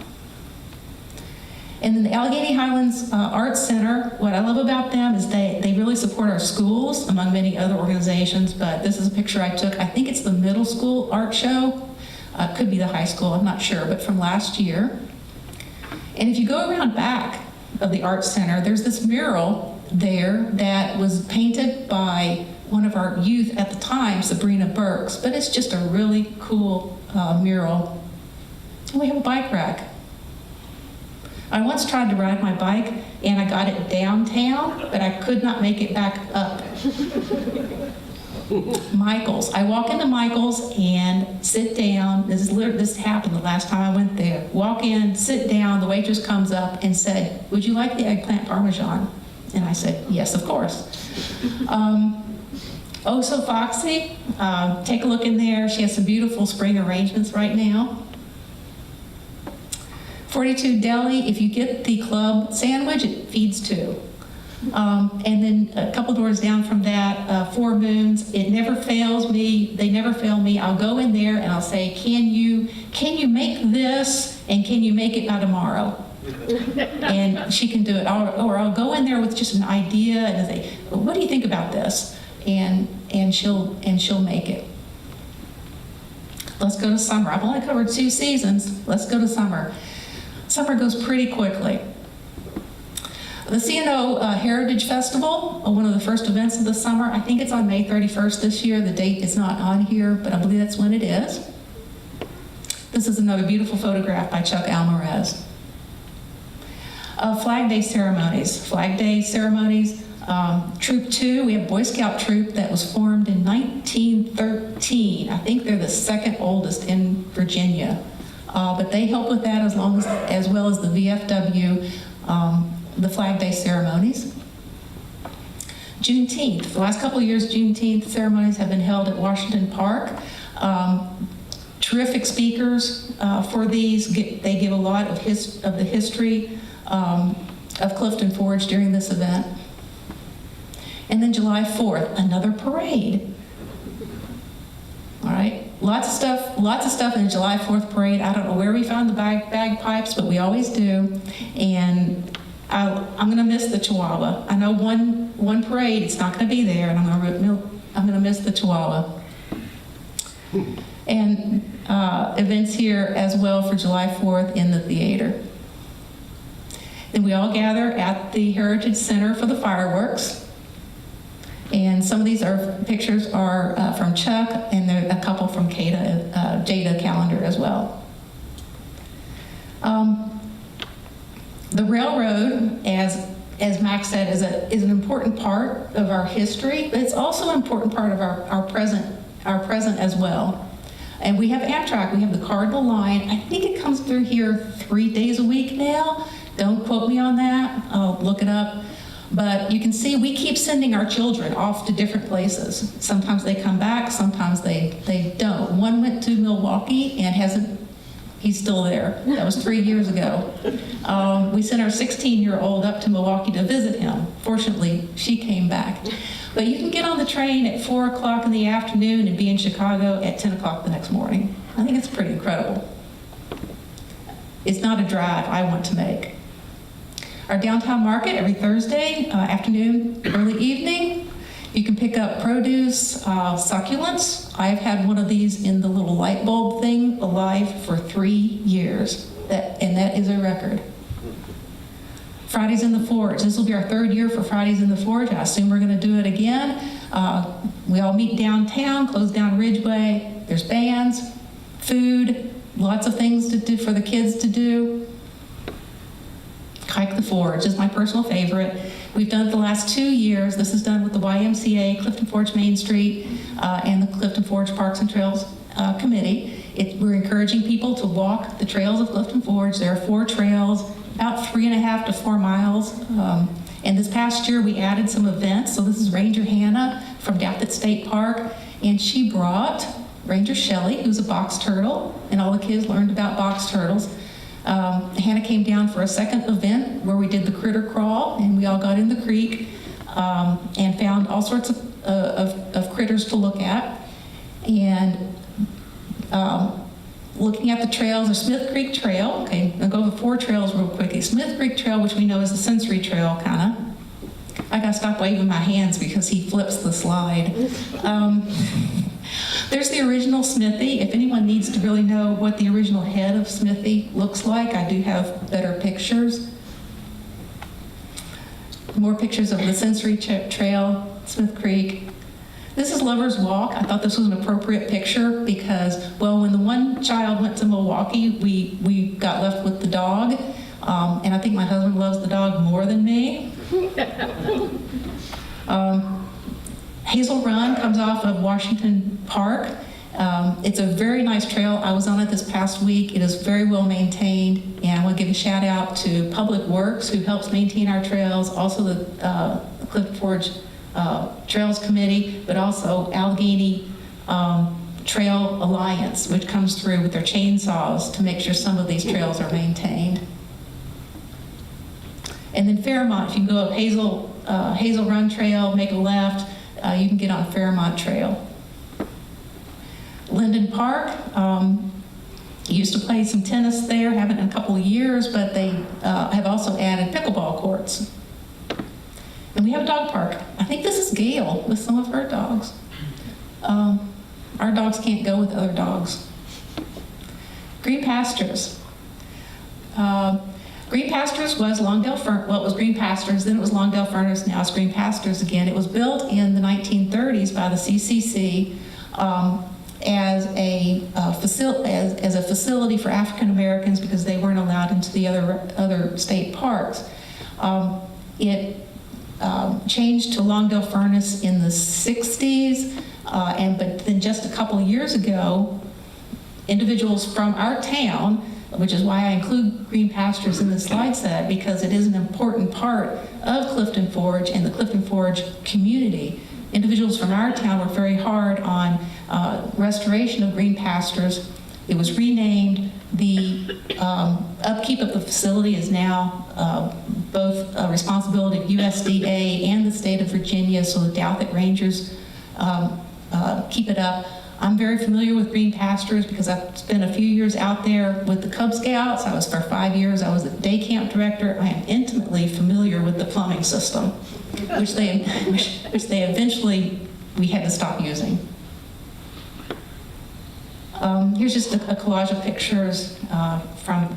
And then the Alleghany Highlands Arts Center, what I love about them is they really support our schools, among many other organizations, but this is a picture I took. I think it's the middle school art show. Could be the high school, I'm not sure, but from last year. And if you go around back of the Arts Center, there's this mural there that was painted by one of our youth at the time, Sabrina Burks, but it's just a really cool mural. And we have a bike rack. I once tried to ride my bike and I got it downtown, but I could not make it back up. Michael's. I walk into Michael's and sit down. This happened the last time I went there. Walk in, sit down, the waitress comes up and said, "Would you like the eggplant parmesan?" And I said, "Yes, of course." Oh So Foxy, take a look in there. She has some beautiful spring arrangements right now. 42 Deli, if you get the club sandwich, it feeds two. And then a couple doors down from that, Four Moons, it never fails me, they never fail me. I'll go in there and I'll say, can you make this, and can you make it by tomorrow? And she can do it. Or I'll go in there with just an idea and I'll say, well, what do you think about this? And she'll make it. Let's go to summer. I've only covered 2 seasons. Let's go to summer. Summer goes pretty quickly. The C&O Heritage Festival, one of the first events of the summer, I think it's on May 31st this year. The date is not on here, but I believe that's when it is. This is another beautiful photograph by Chuck Alvarez. Flag Day ceremonies. Flag Day ceremonies. Troop 2, we have Boy Scout troop that was formed in 1913. I think they're the second oldest in Virginia. But they help with that as well as the VFW, the Flag Day ceremonies. Juneteenth. The last couple of years, Juneteenth ceremonies have been held at Washington Park. Terrific speakers for these. They give a lot of the history of Clifton Forge during this event. And then July 4th, another parade. All right, lots of stuff in the July 4th parade. I don't know where we found the bagpipes, but we always do. And I'm going to miss the Chihuahua. I know one parade, it's not going to be there, and I'm going to miss the Chihuahua. And events here as well for July 4th in the theater. Then we all gather at the Heritage Center for the fireworks. And some of these pictures are from Chuck, and there are a couple from Jada Calendar as well. The railroad, as Max said, is an important part of our history, but it's also an important part of our present as well. And we have Amtrak. We have the Cardinal Line. I think it comes through here 3 days a week now. Don't quote me on that. I'll look it up. But you can see we keep sending our children off to different places. Sometimes they come back, sometimes they don't. One went to Milwaukee and He's still there. That was 3 years ago. We sent our 16-year-old up to Milwaukee to visit him. Fortunately, she came back. But you can get on the train at 4 o'clock in the afternoon and be in Chicago at 10 o'clock the next morning. I think it's pretty incredible. It's not a drive I want to make. Our downtown market every Thursday afternoon, early evening. You can pick up produce, succulents. I've had one of these in the little light bulb thing alive for 3 years, and that is a record. Fridays in the Forge. This will be our 3rd year for Fridays in the Forge. I assume we're going to do it again. We all meet downtown, close down Ridgeway. There's bands, food, lots of things to do for the kids to do. Hike the Forge is my personal favorite. We've done it the last 2 years. This is done with the YMCA, Clifton Forge Main Street, and the Clifton Forge Parks and Trails Committee. We're encouraging people to walk the trails of Clifton Forge. There are 4 trails, about 3.5 to 4 miles. And this past year we added some events. So this is Ranger Hannah from Douthat State Park, and she brought Ranger Shelley, who's a box turtle, and all the kids learned about box turtles. Hannah came down for a second event where we did the critter crawl, and we all got in the creek and found all sorts of critters to look at. And looking at the trails, the Smith Creek Trail. Okay, I'll go over 4 trails real quickly. Smith Creek Trail, which we know is the sensory trail, kind of. I gotta stop waving my hands because he flips the slide. There's the original Smithy. If anyone needs to really know what the original head of Smithy looks like, I do have better pictures. More pictures of the sensory trail, Smith Creek. This is Lover's Walk. I thought this was an appropriate picture because, well, when the one child went to Milwaukee, we got left with the dog. And I think my husband loves the dog more than me. Hazel Run comes off of Washington Park. It's a very nice trail. I was on it this past week. It is very well maintained, and I want to give a shout out to Public Works, who helps maintain our trails, also the Clifton Forge Trails Committee, but also Alleghany Trail Alliance, which comes through with their chainsaws to make sure some of these trails are maintained. And then Fairmont, if you go up Hazel Run Trail, make a left, you can get on Fairmont Trail. Linden Park, used to play some tennis there, haven't in a couple of years, but they have also added pickleball courts. And we have a dog park. I think this is Gail with some of her dogs. Our dogs can't go with other dogs. Green Pastures. Green Pastures was Longdale Furnace. Well, it was Green Pastures, then it was Longdale Furnace, now it's Green Pastures again. It was built in the 1930s by the CCC as a facility for African Americans because they weren't allowed into the other state parks. It changed to Longdale Furnace in the 60s, but then just a couple of years ago, individuals from our town, which is why I include Green Pastures in the slide set, because it is an important part of Clifton Forge and the Clifton Forge community. Individuals from our town worked very hard on restoration of Green Pastures. It was renamed. The upkeep of the facility is now both a responsibility of USDA and the state of Virginia, so the Douthat Rangers keep it up. I'm very familiar with Green Pastures because I've spent a few years out there with the Cub Scouts. I was for 5 years. I was the day camp director. I am intimately familiar with the plumbing system, which they eventually, we had to stop using. Here's just a collage of pictures from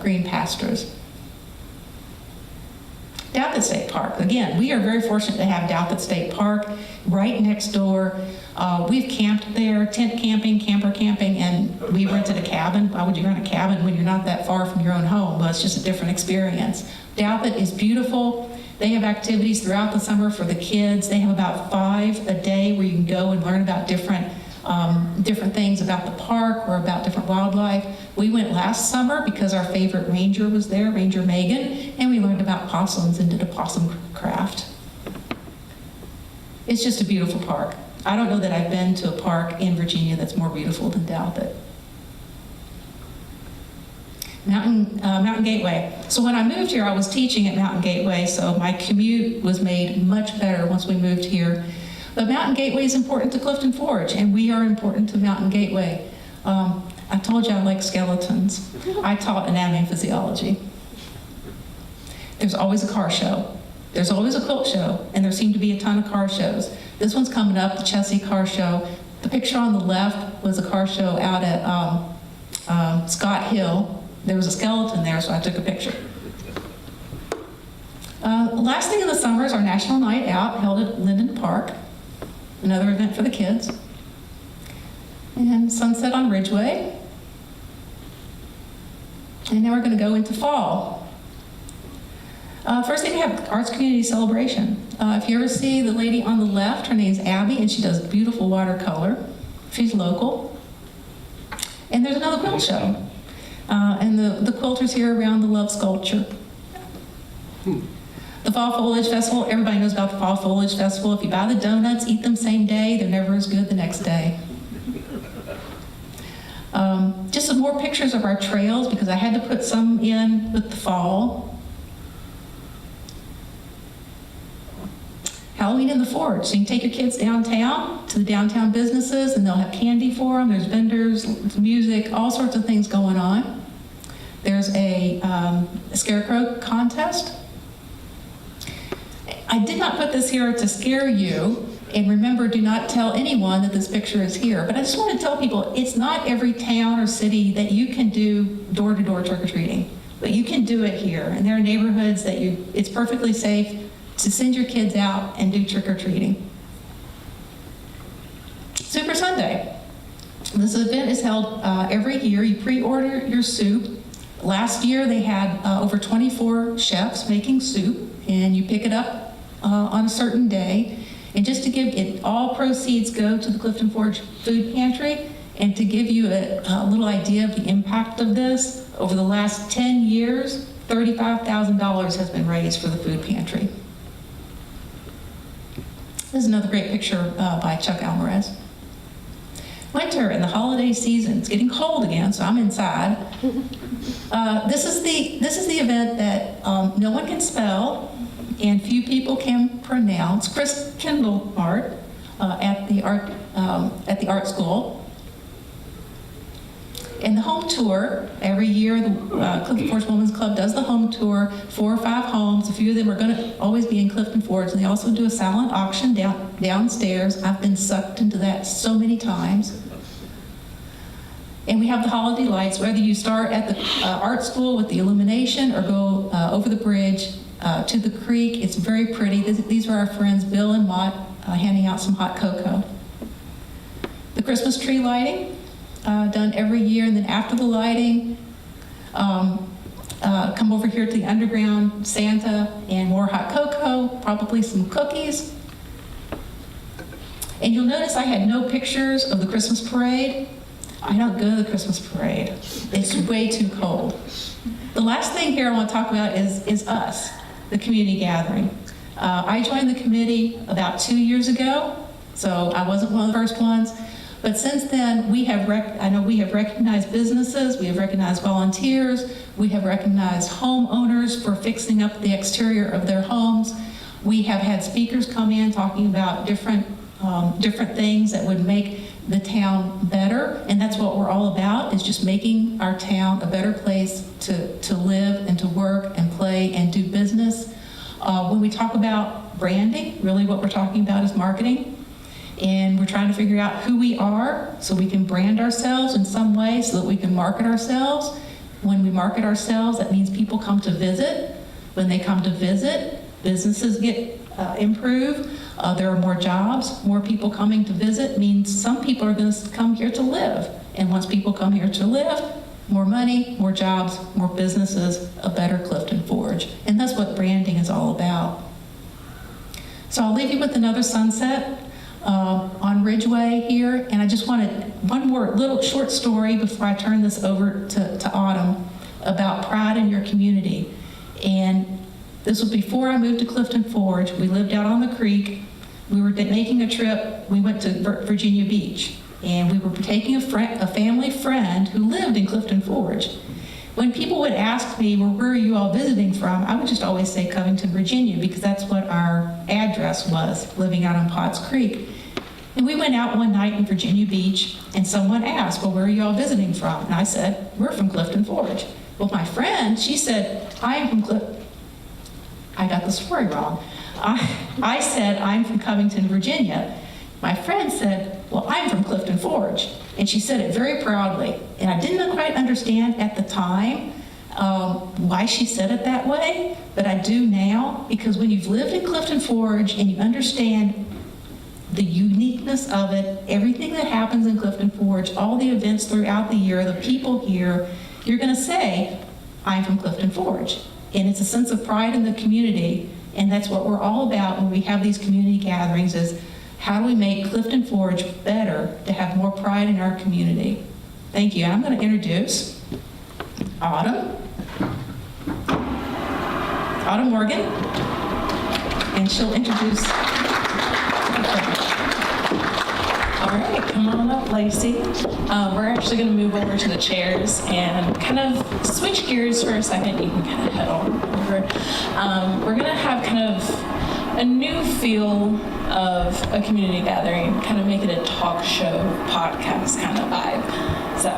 Green Pastures. Douthat State Park. Again, we are very fortunate to have Douthat State Park right next door. We've camped there, tent camping, camper camping, and we rented a cabin. Why would you rent a cabin when you're not that far from your own home? Well, it's just a different experience. Douthat is beautiful. They have activities throughout the summer for the kids. They have about 5 a day where you can go and learn about different things about the park or about different wildlife. We went last summer because our favorite ranger was there, Ranger Megan, and we learned about possums and did a possum craft. It's just a beautiful park. I don't know that I've been to a park in Virginia that's more beautiful than Douthat. Mountain Gateway. So when I moved here, I was teaching at Mountain Gateway, so my commute was made much better once we moved here. But Mountain Gateway is important to Clifton Forge, and we are important to Mountain Gateway. I told you I like skeletons. I taught anatomy and physiology. There's always a car show. There's always a quilt show, and there seem to be a ton of car shows. This one's coming up, the Chessie Car Show. The picture on the left was a car show out at Scott Hill. There was a skeleton there, so I took a picture. Last thing in the summer is our National Night Out held at Linden Park, another event for the kids. And Sunset on Ridgeway. And now we're going to go into fall. First thing, we have Arts Community Celebration. If you ever see the lady on the left, her name's Abby, and she does beautiful watercolor. She's local. And there's another quilt show. And the quilters here around the love sculpture. The Fall Foliage Festival, everybody knows about the Fall Foliage Festival. If you buy the donuts, eat them same day, they're never as good the next day. Just some more pictures of our trails, because I had to put some in with the fall. Halloween in the Forge. So you can take your kids downtown to the downtown businesses, and they'll have candy for them. There's vendors, music, all sorts of things going on. There's a scarecrow contest. I did not put this here to scare you. And remember, do not tell anyone that this picture is here. But I just want to tell people, it's not every town or city that you can do door-to-door trick-or-treating. But you can do it here. And there are neighborhoods that it's perfectly safe to send your kids out and do trick-or-treating. Super Sunday. This event is held every year. You pre-order your soup. Last year they had over 24 chefs making soup, and you pick it up on a certain day. And just to give it, all proceeds go to the Clifton Forge Food Pantry. And to give you a little idea of the impact of this, over the last 10 years, $35,000 has been raised for the food pantry. This is another great picture by Chuck Alvarez. Winter and the holiday season. It's getting cold again, so I'm inside. This is the event that no one can spell and few people can pronounce. Chris Kendall Art at the art school. And the home tour, every year the Clifton Forge Women's Club does the home tour, 4 or 5 homes. A few of them are going to always be in Clifton Forge, and they also do a silent auction downstairs. I've been sucked into that so many times. And we have the holiday lights, whether you start at the art school with the illumination or go over the bridge to the creek. It's very pretty. These are our friends Bill and Mott handing out some hot cocoa. The Christmas tree lighting, done every year, and then after the lighting, come over here to the underground Santa and more hot cocoa, probably some cookies. And you'll notice I had no pictures of the Christmas parade. I don't go to the Christmas parade. It's way too cold. The last thing here I want to talk about is us, the community gathering. I joined the committee about 2 years ago, so I wasn't one of the first ones. But since then, I know we have recognized businesses, we have recognized volunteers, we have recognized homeowners for fixing up the exterior of their homes. We have had speakers come in talking about different things that would make the town better, and that's what we're all about, is just making our town a better place to live and to work and play and do business. When we talk about branding, really what we're talking about is marketing. And we're trying to figure out who we are so we can brand ourselves in some way so that we can market ourselves. When we market ourselves, that means people come to visit. When they come to visit, businesses get improved. There are more jobs. More people coming to visit means some people are going to come here to live. And once people come here to live, more money, more jobs, more businesses, a better Clifton Forge. And that's what branding is all about. So I'll leave you with another sunset on Ridgeway here, and I just wanted one more little short story before I turn this over to Autumn about pride in your community. And this was before I moved to Clifton Forge. We lived out on the creek. We were making a trip. We went to Virginia Beach, and we were taking a family friend who lived in Clifton Forge. when people would ask me, well, where are you all visiting from? I would just always say Covington, Virginia, because that's what our address was, living out on Potts Creek. And we went out one night in Virginia Beach, and someone asked, well, where are you all visiting from? And I said, we're from Clifton Forge. Well, my friend, she said, I am from Clifton. I got the story wrong. I said, I'm from Covington, Virginia. My friend said, well, I'm from Clifton Forge. And she said it very proudly. And I didn't quite understand at the time why she said it that way, but I do now, because when you've lived in Clifton Forge and you understand the uniqueness of it, everything that happens in Clifton Forge, all the events throughout the year, the people here, you're going to say, I'm from Clifton Forge. And it's a sense of pride in the community, and that's what we're all about when we have these community gatherings, is how do we make Clifton Forge better to have more pride in our community? Thank you. I'm going to introduce Autumn Morgan, and she'll introduce. All right, come on up, Lacey. We're actually going to move over to the chairs and kind of switch gears for a second. You can kind of head on over. We're going to have kind of a new feel of a community gathering, kind of make it a talk show, podcast kind of vibe. So,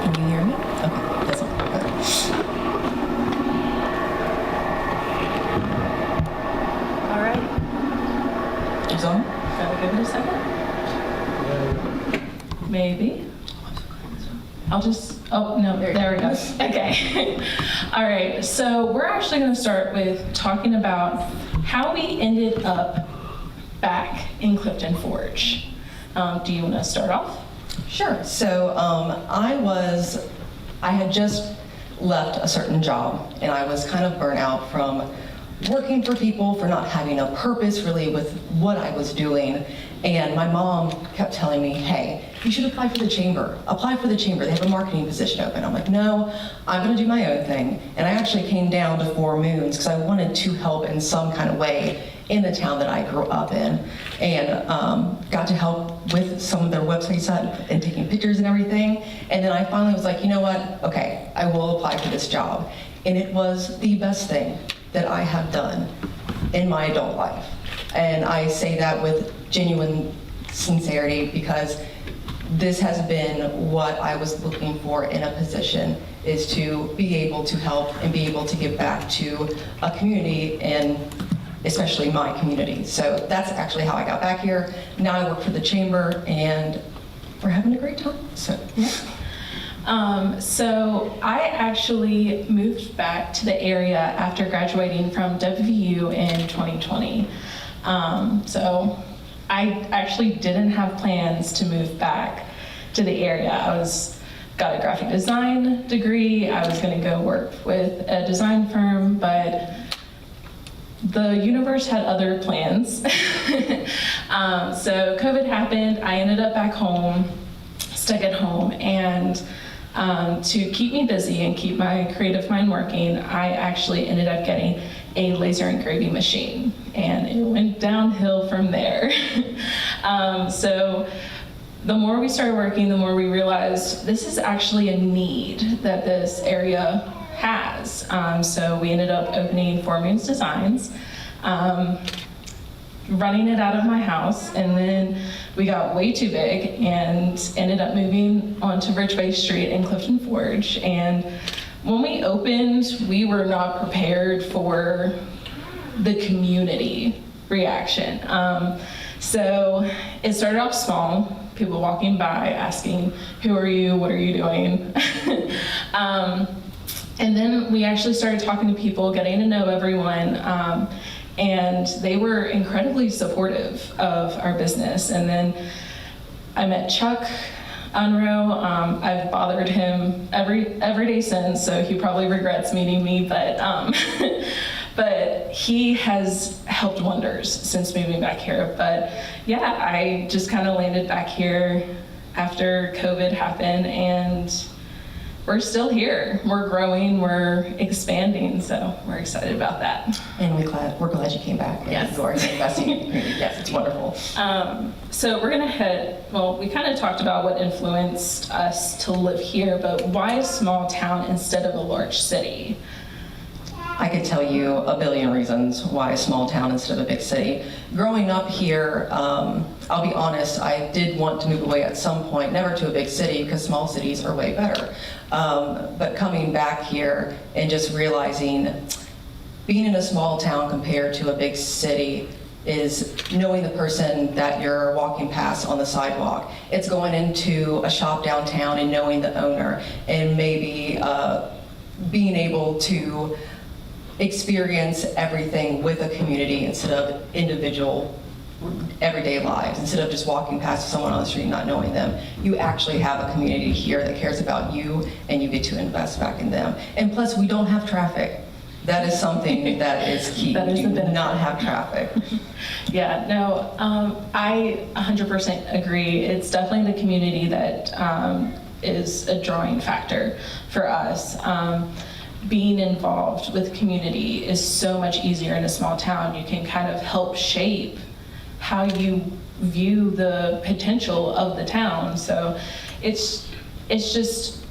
can you hear me? Okay, that's all. all right. It's on? Gotta give it a second. Maybe. I'll just, oh, no, there we go. Okay. All right, so we're actually going to start with talking about how we ended up back in Clifton Forge. Do you want to start off? Sure. So I had just left a certain job, and I was kind of burnt out from working for people, for not having a purpose really with what I was doing. And my mom kept telling me, hey, you should apply for the chamber. Apply for the chamber. They have a marketing position open. I'm like, no, I'm going to do my own thing. And I actually came down to Four Moons because I wanted to help in some kind of way in the town that I grew up in, and got to help with some of their website stuff and taking pictures and everything. And then I finally was like, you know what? Okay, I will apply for this job. And it was the best thing that I have done in my adult life. And I say that with genuine sincerity, because this has been what I was looking for in a position, is to be able to help and be able to give back to a community, and especially my community. So that's actually how I got back here. Now I work for the chamber, and we're having a great time. So yeah. So I actually moved back to the area after graduating from WVU in 2020. So I actually didn't have plans to move back to the area. Got a graphic design degree. I was going to go work with a design firm, but the universe had other plans. So COVID happened. I ended up back home, stuck at home, and to keep me busy and keep my creative mind working, I actually ended up getting a laser engraving machine, and it went downhill from there. So the more we started working, the more we realized this is actually a need that this area has. So we ended up opening Four Moons Designs, running it out of my house, and then we got way too big and ended up moving onto Ridgeway Street in Clifton Forge. And when we opened, we were not prepared for the community reaction. So it started off small, people walking by asking, who are you, what are you doing? And then we actually started talking to people, getting to know everyone, and they were incredibly supportive of our business. And then I met Chuck Unrow. I've bothered him every day since, so he probably regrets meeting me, but but he has helped wonders since moving back here. But yeah, I just kind of landed back here after COVID happened, and we're still here. We're growing, we're expanding, so we're excited about that. And we're glad you came back. Yes. You are investing in the community. Yes, it's wonderful. So we're gonna hit, well, we kind of talked about what influenced us to live here, but why a small town instead of a large city? I could tell you a billion reasons why a small town instead of a big city. Growing up here, I'll be honest, I did want to move away at some point, never to a big city because small cities are way better. But coming back here and just realizing being in a small town compared to a big city is knowing the person that you're walking past on the sidewalk. It's going into a shop downtown and knowing the owner and maybe being able to experience everything with a community instead of individual everyday lives. Instead of just walking past someone on the street not knowing them, you actually have a community here that cares about you and you get to invest back in them. And plus, we don't have traffic. That is something that is key. That is we a do benefit. not have traffic. Yeah, no, I 100% agree. It's definitely the community that is a drawing factor for us. Being involved with community is so much easier in a small town. You can kind of help shape how you view the potential of the town. So it's just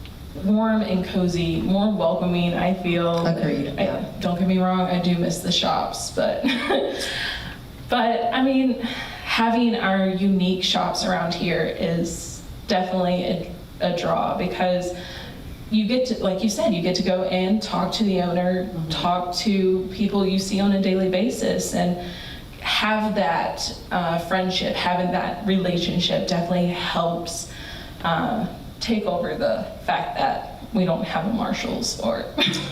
warm and cozy, more welcoming, I feel. Agreed, yeah. Don't get me wrong, I do miss the shops, but but I mean, having our unique shops around here is definitely a draw because you get to, like you said, you get to go in, talk to the owner, talk to people you see on a daily basis, and have that friendship, having that relationship definitely helps take over the fact that we don't have a Marshalls or...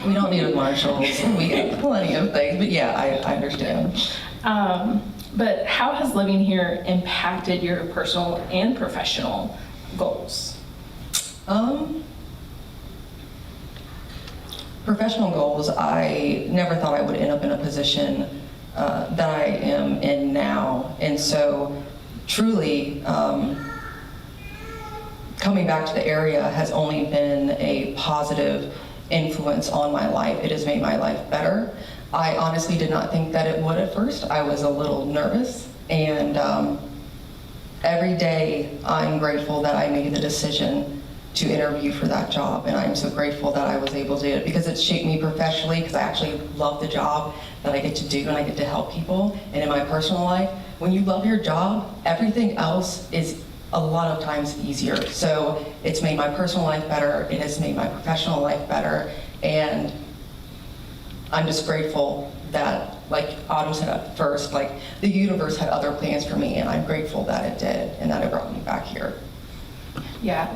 We don't need a Marshalls. We have plenty of things, but yeah, I understand. But how has living here impacted your personal and professional goals? Professional goals, I never thought I would end up in a position that I am in now. And so truly, coming back to the area has only been a positive influence on my life. It has made my life better. I honestly did not think that it would at first. I was a little nervous, and every day I'm grateful that I made the decision to interview for that job, and I'm so grateful that I was able to do it because it shaped me professionally, because I actually love the job that I get to do and I get to help people. And in my personal life, when you love your job, everything else is a lot of times easier. So it's made my personal life better, it has made my professional life better, and I'm just grateful that, like Autumn said at first, like the universe had other plans for me, and I'm grateful that it did and that it brought me back here. Yeah,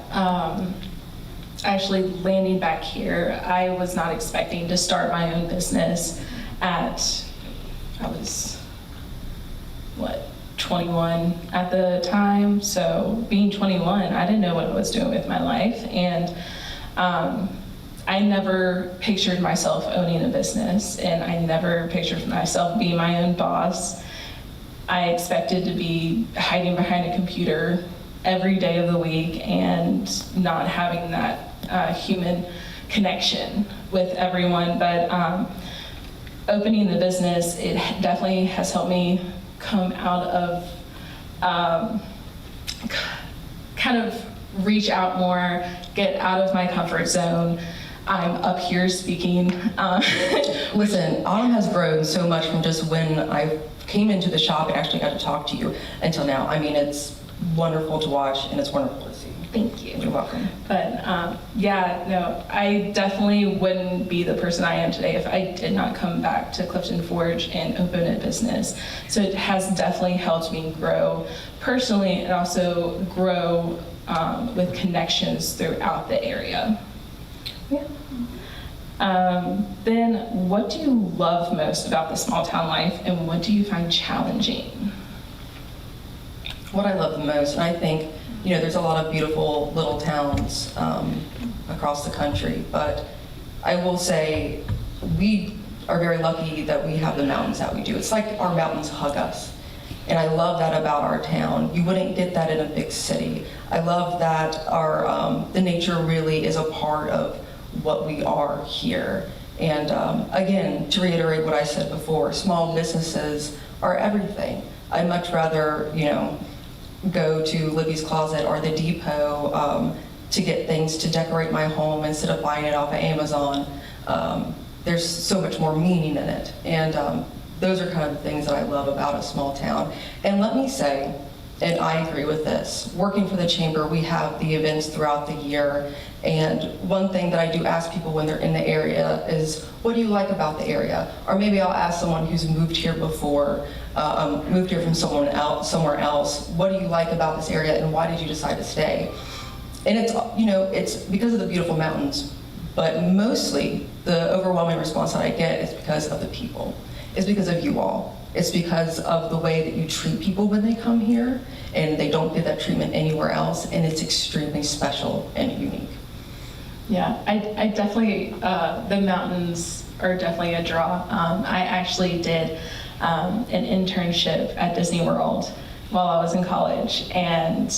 actually landing back here, I was not expecting to start my own business I was, 21 at the time. So being 21, I didn't know what I was doing with my life. And I never pictured myself owning a business, and I never pictured myself being my own boss. I expected to be hiding behind a computer every day of the week and not having that human connection with everyone. But opening the business, it definitely has helped me come out of, kind of reach out more, get out of my comfort zone. I'm up here speaking. Listen, Autumn has grown so much from just when I came into the shop and actually got to talk to you until now. I mean, it's wonderful to watch, and it's wonderful to see. Thank you. You're welcome. But yeah, no, I definitely wouldn't be the person I am today if I did not come back to Clifton Forge and open a business. So it has definitely helped me grow personally and also grow with connections throughout the area. Yeah. Then what do you love most about the small town life, and what do you find challenging? What I love the most, and I think, you know, there's a lot of beautiful little towns across the country, but I will say we are very lucky that we have the mountains that we do. It's like our mountains hug us. And I love that about our town. You wouldn't get that in a big city. I love that the nature really is a part of what we are here. And again, to reiterate what I said before, small businesses are everything. I'd much rather, go to Libby's Closet or the Depot to get things to decorate my home instead of buying it off of Amazon. There's so much more meaning in it. And those are kind of the things that I love about a small town. And let me say, and I agree with this, working for the chamber, we have the events throughout the year. And one thing that I do ask people when they're in the area is, what do you like about the area? Or maybe I'll ask someone who's moved here before, moved here from somewhere else, what do you like about this area and why did you decide to stay? And it's because of the beautiful mountains, but mostly the overwhelming response that I get is because of the people. It's because of you all. It's because of the way that you treat people when they come here, and they don't get that treatment anywhere else, and it's extremely special and unique. Yeah, I definitely, the mountains are definitely a draw. I actually did an internship at Disney World while I was in college, and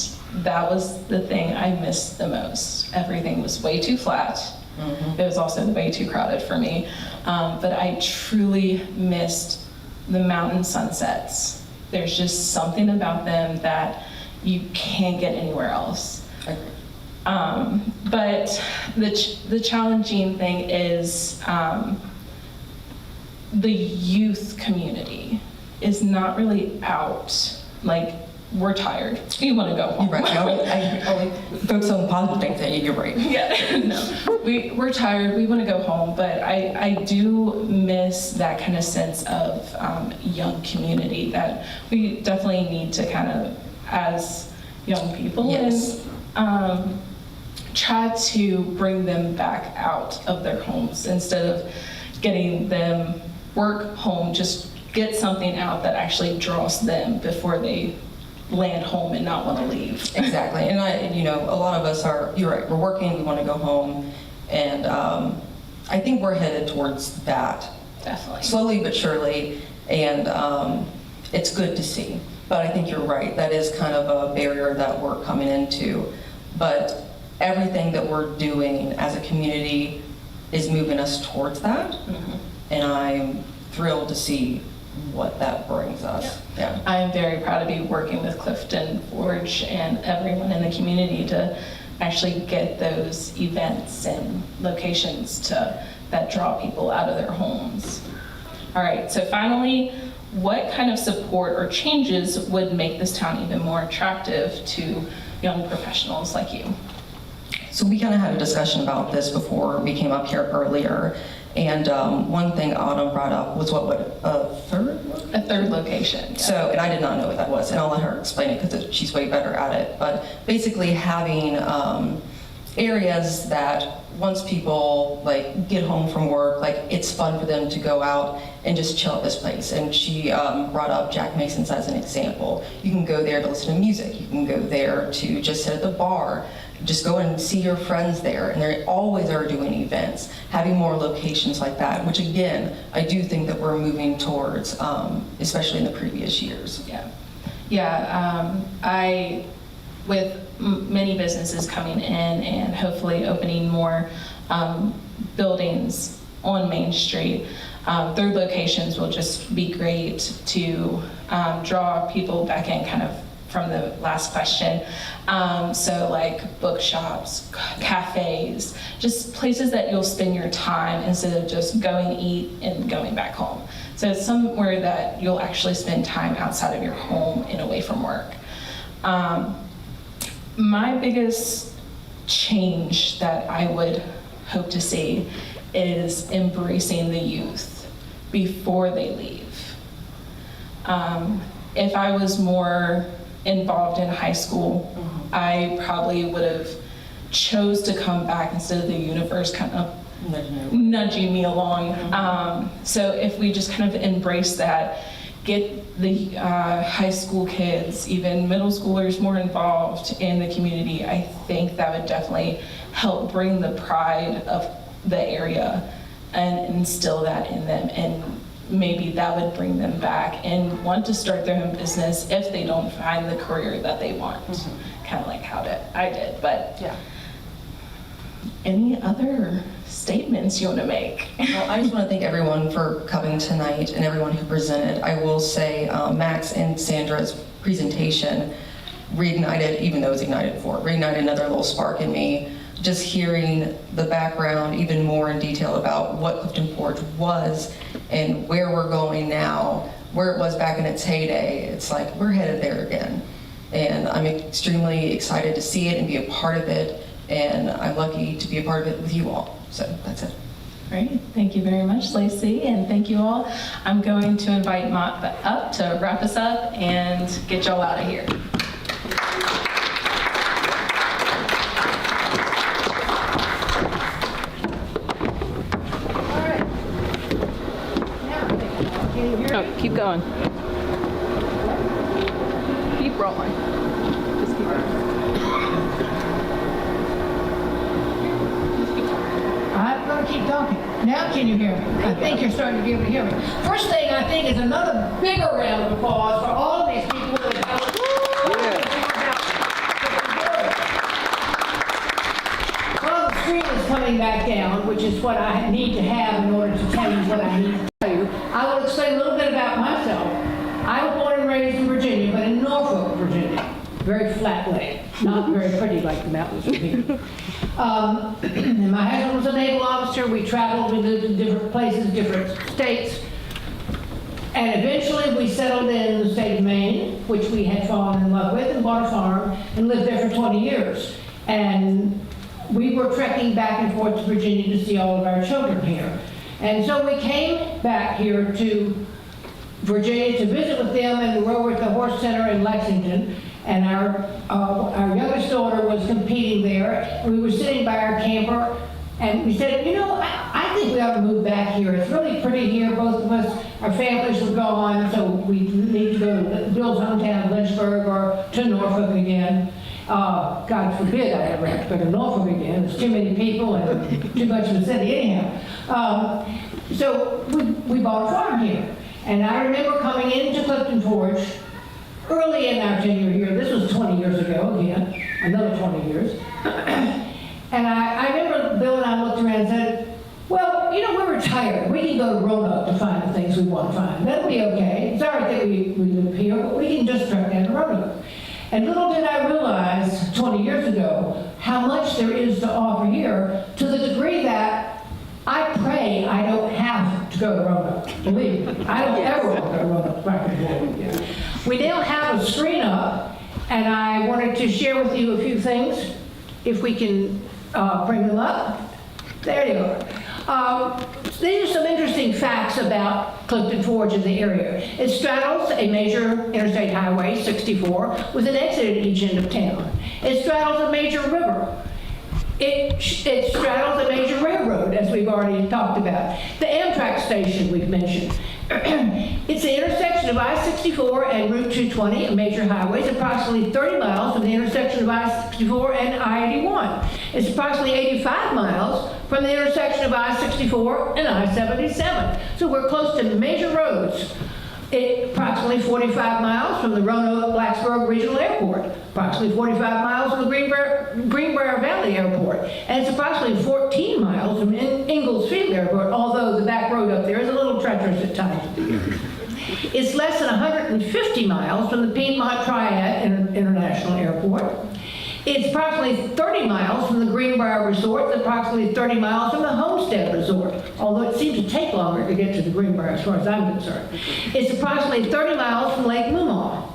that was the thing I missed the most. Everything was way too flat. Mm-hmm. It was also way too crowded for me, but I truly missed the mountain sunsets. There's just something about them that you can't get anywhere else. But the challenging thing is the youth community is not really out. Like, we're tired. We want to go home. You're right. I only focus on positive things that you're right. Yeah, no. We're tired. We want to go home. But I do miss that kind of sense of young community that we definitely need to kind of, as young people, yes. and try to bring them back out of their homes instead of getting them work home. Just get something out that actually draws them before they land home and not want to leave. Exactly. And a lot of us are, you're right, we're working, we want to go home, and I think we're headed towards that. Definitely. Slowly but surely, and it's good to see. But I think you're right, that is kind of a barrier that we're coming into. But everything that we're doing as a community is moving us towards that, mm-hmm. and I'm thrilled to see what that brings us. Yeah. I am very proud to be working with Clifton Forge and everyone in the community to actually get those events and locations that draw people out of their homes. All right, so finally, what kind of support or changes would make this town even more attractive to young professionals like you? So we kind of had a discussion about this before we came up here earlier. And one thing Autumn brought up was a third? A third location. Yeah. So, and I did not know what that was, and I'll let her explain it because she's way better at it. But basically having areas that once people get home from work, it's fun for them to go out and just chill at this place. And she brought up Jack Mason's as an example. You can go there to listen to music. You can go there to just sit at the bar. Just go and see your friends there, and they always are doing events, having more locations like that, which again, I do think that we're moving towards, especially in the previous years. Yeah, with many businesses coming in and hopefully opening more buildings on Main Street, third locations will just be great to draw people back in, kind of from the last question. So like bookshops, cafes, just places that you'll spend your time instead of just going eat and going back home. So it's somewhere that you'll actually spend time outside of your home and away from work. My biggest change that I would hope to see is embracing the youth before they leave. If I was more involved in high school, mm-hmm. I probably would have chose to come back instead of the universe kind of nudging me along. Mm-hmm. So if we just kind of embrace that, get the high school kids, even middle schoolers more involved in the community, I think that would definitely help bring the pride of the area and instill that in them and maybe that would bring them back and want to start their own business if they don't find the career that they want. Kind of like how I did, but Yeah. any other statements you want to make? Well, I just want to thank everyone for coming tonight and everyone who presented. I will say Max and Sandra's presentation reignited, even though it was ignited before, reignited another little spark in me. Just hearing the background even more in detail about what Clifton Forge was and where we're going now, where it was back in its heyday, it's like we're headed there again. And I'm extremely excited to see it and be a part of it, and I'm lucky to be a part of it with you all. So that's it. Great, thank you very much, Lacey, and thank you all. I'm going to invite Mott up to wrap us up and get y'all out of here. No, keep going. Keep rolling. Just keep going. I'm going to keep talking. Now can you hear me? I think you're starting to be able to hear me. First thing I think is another bigger round of applause for all of these people that have Well, the stream is coming back down, which is what I need to have in order to tell you what I need to tell you. I will explain a little bit about myself. I was born and raised in Virginia, but in Norfolk, Virginia. Very flat land, not very pretty like the mountains of here. And my husband was a naval officer. We traveled, we lived in different places, different states. And eventually we settled in the state of Maine, which we had fallen in love with, and bought a farm and lived there for 20 years. And we were trekking back and forth to Virginia to see all of our children here. And so we came back here to Virginia to visit with them, and we were over at the Horse Center in Lexington. And our youngest daughter was competing there. We were sitting by our camper, and we said, you know, I think we ought to move back here. It's really pretty here. Both of us, our families were gone, so we need to go to Bill's hometown, Lynchburg, or to Norfolk again. God forbid I ever have to go to Norfolk again. There's too many people and too much of a city anyhow. So we bought a farm here. And I remember coming into Clifton Forge early in our tenure here. This was 20 years ago again, another 20 years. And I remember Bill and I looked around and said, well, you know, we're retired. We can go to Roanoke to find the things we want to find. That'll be okay. It's all right that we live here, but we can just truck down to Roanoke. And little did I realize 20 years ago how much there is to offer here, to the degree that I pray I don't have to go to Roanoke. Believe me, I don't ever want to go to Roanoke back and forth. We now have a screen up, and I wanted to share with you a few things, if we can bring them up. There you are. These are some interesting facts about Clifton Forge in the area. It straddles a major interstate highway, 64, with an exit at each end of town. It straddles a major river. It straddles a major railroad, as we've already talked about. The Amtrak station we've mentioned. It's the intersection of I-64 and Route 220, a major highway. It's approximately 30 miles from the intersection of I-64 and I-81. It's approximately 85 miles from the intersection of I-64 and I-77. So we're close to major roads. Approximately 45 miles from the Roanoke-Blacksburg Regional Airport, approximately 45 miles from the Greenbrier Valley Airport, and it's approximately 14 miles from Ingalls Field Airport, although the back road up there is a little treacherous at times. It's less than 150 miles from the Piedmont Triad International Airport. It's approximately 30 miles from the Greenbrier Resort. It's approximately 30 miles from the Homestead Resort, although it seems to take longer to get to the Greenbrier as far as I'm concerned. It's approximately 30 miles from Lake Mumaw.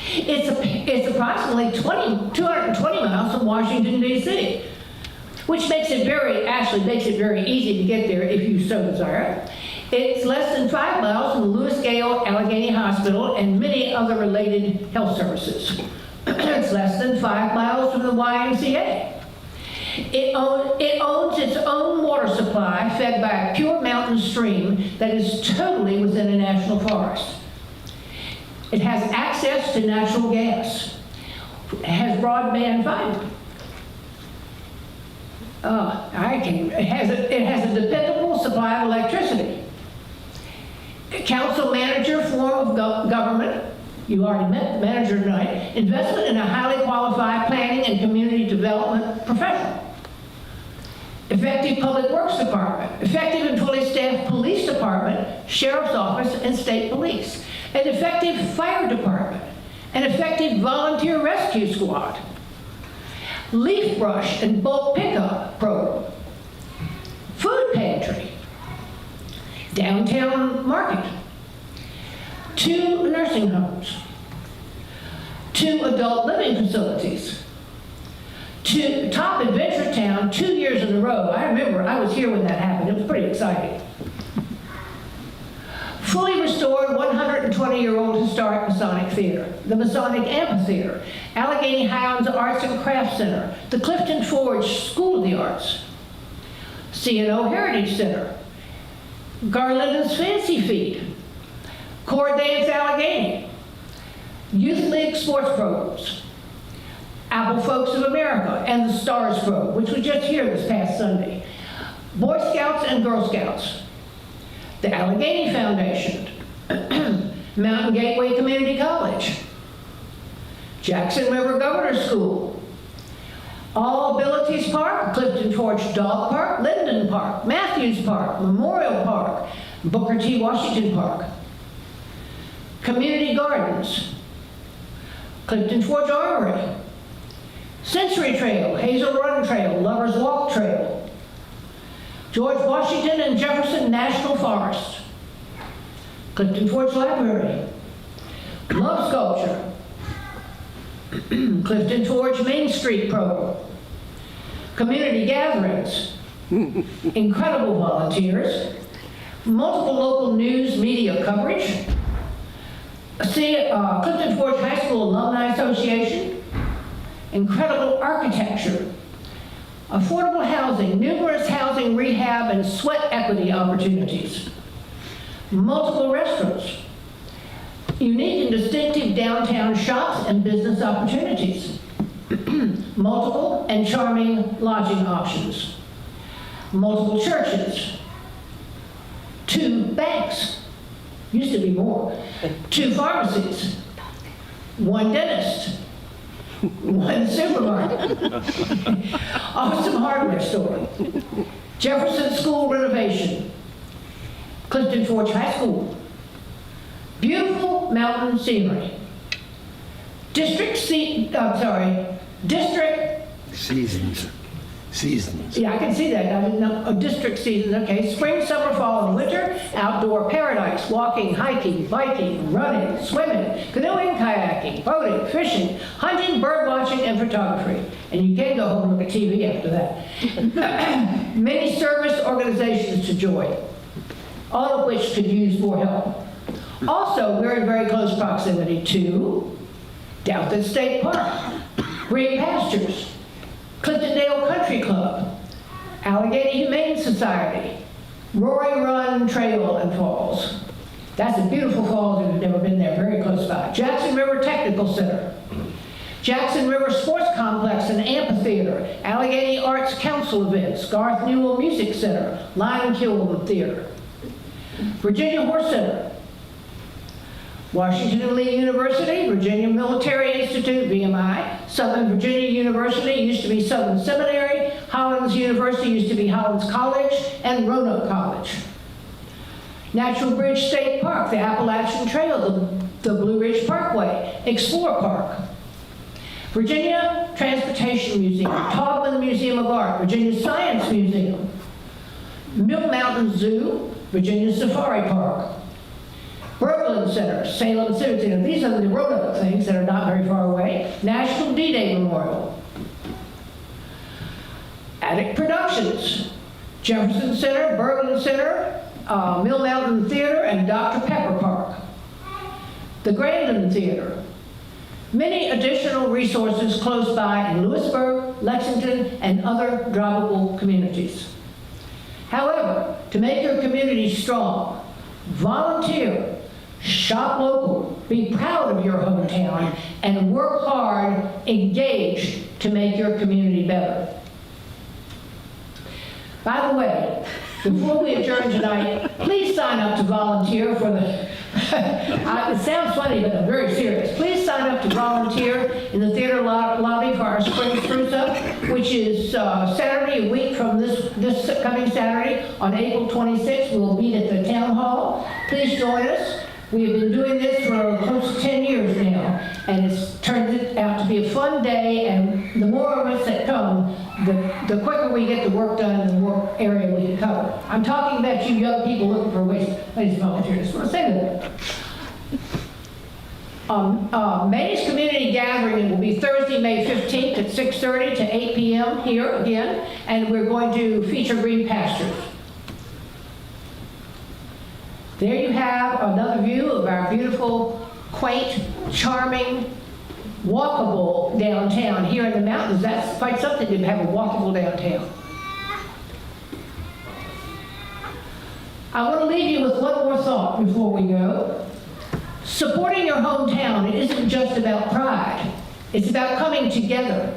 It's approximately 220 miles from Washington, D.C., which makes it very easy to get there if you so desire. It's less than 5 miles from the Lewis Gale Alleghany Hospital and many other related health services. It's less than 5 miles from the YMCA. It owns its own water supply fed by a pure mountain stream that is totally within a national forest. It has access to natural gas. It has broadband fiber. It has a dependable supply of electricity. Council manager form of government. You already met the manager tonight. Investment in a highly qualified planning and community development professional. Effective public works department. Effective and fully staffed police department, sheriff's office, and state police. An effective fire department. An effective volunteer rescue squad. Leaf brush and bulk pickup program. Food pantry. Downtown market. 2 nursing homes, 2 adult living facilities, 2 top adventure town 2 years in a row. I remember I was here when that happened. It was pretty exciting. Fully restored 120-year-old historic Masonic Theater, the Masonic Amphitheater, Alleghany Highlands Arts and Crafts Center, the Clifton Forge School of the Arts, C&O Heritage Center, Garland's Fancy Feed, Core Dance Alleghany, Youth League sports programs, Apple Folks of America, and the Stars Grove, which was just here this past Sunday, Boy Scouts and Girl Scouts, the Alleghany Foundation, Mountain Gateway Community College, Jackson River Governor's School, All Abilities Park, Clifton Forge Dog Park, Linden Park, Matthews Park, Memorial Park, Booker T. Washington Park, Community Gardens, Clifton Forge Armory, Sensory Trail, Hazel Run Trail, Lovers Walk Trail, George Washington and Jefferson National Forest, Clifton Forge Library, Love Sculpture, Clifton Forge Main Street Program, community gatherings, incredible volunteers, multiple local news media coverage, Clifton Forge High School Alumni Association, incredible architecture, affordable housing, numerous housing rehab and sweat equity opportunities, multiple restaurants, unique and distinctive downtown shops and business opportunities, multiple and charming lodging options, multiple churches, 2 banks, used to be more, 2 pharmacies, 1 dentist, 1 supermarket, awesome hardware store, Jefferson School renovation, Clifton Forge High School, beautiful mountain scenery, district seasons. Yeah, I can see that. I didn't know. District seasons, okay. Spring, summer, fall, and winter. Outdoor paradise. Walking, hiking, biking, running, swimming, canoeing, kayaking, boating, fishing, hunting, bird watching, and photography. And you can go home and look at TV after that. Many service organizations to join, all of which could use more help. Also, we're in very close proximity to Downton State Park, Green Pastures, Cliftondale Country Club, Alleghany Humane Society, Roaring Run Trail and Falls. That's a beautiful falls if you've never been there, very close by. Jackson River Technical Center, Jackson River Sports Complex and Amphitheater, Alleghany Arts Council events, Garth Newell Music Center, Lion Kiln Theater, Virginia Horse Center, Washington and Lee University, Virginia Military Institute, VMI, Southern Virginia University, used to be Southern Seminary, Hollins University, used to be Hollins College, and Roanoke College. Natural Bridge State Park, the Appalachian Trail, the Blue Ridge Parkway, Explore Park. Virginia Transportation Museum, Taubman Museum of Art, Virginia Science Museum, Mill Mountain Zoo, Virginia Safari Park, Berglund Center, Salem Civic Center. These are the Roanoke things that are not very far away. National D-Day Memorial. Attic Productions, Jefferson Center, Berglund Center, Mill Mountain Theater, and Dr. Pepper Park. The Grandin Theater. Many additional resources close by in Lewisburg, Lexington, and other drivable communities. However, to make your community strong, volunteer, shop local, be proud of your hometown, and work hard, engage to make your community better. By the way, Before we adjourn tonight, please sign up to volunteer for the, it sounds funny, but I'm very serious. Please sign up to volunteer in the theater lobby for our spring spruce up, which is Saturday, a week from this coming Saturday on April 26th. We'll meet at the town hall. Please join us. We have been doing this for close to 10 years now, and it's turned out to be a fun day, and the more of us that come, the quicker we get the work done and the more area we can cover. I'm talking about you young people looking for ways to volunteer. I just want to say that. May's community gathering will be Thursday, May 15th at 6:30 to 8 p.m. here again, and we're going to feature green pastures. There you have another view of our beautiful, quaint, charming, walkable downtown here in the mountains. That's quite something to have a walkable downtown. I want to leave you with one more thought before we go. Supporting your hometown isn't just about pride. It's about coming together,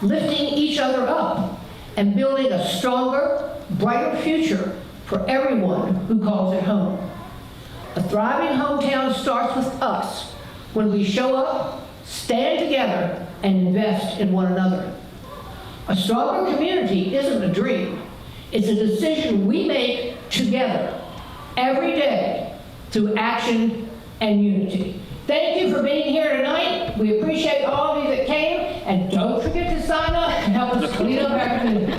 lifting each other up, and building a stronger, brighter future for everyone who calls it home. A thriving hometown starts with us when we show up, stand together, and invest in one another. A stronger community isn't a dream. It's a decision we make together every day through action and unity. Thank you for being here tonight. We appreciate all of you that came, and don't forget to sign up and help us clean up our community.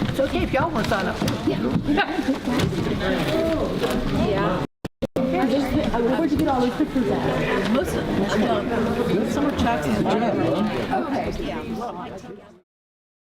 It's okay if y'all want to sign up. Yeah. Where'd you get all these pictures at? Most of them. Some are Chuck's and Joe. Okay. Yeah.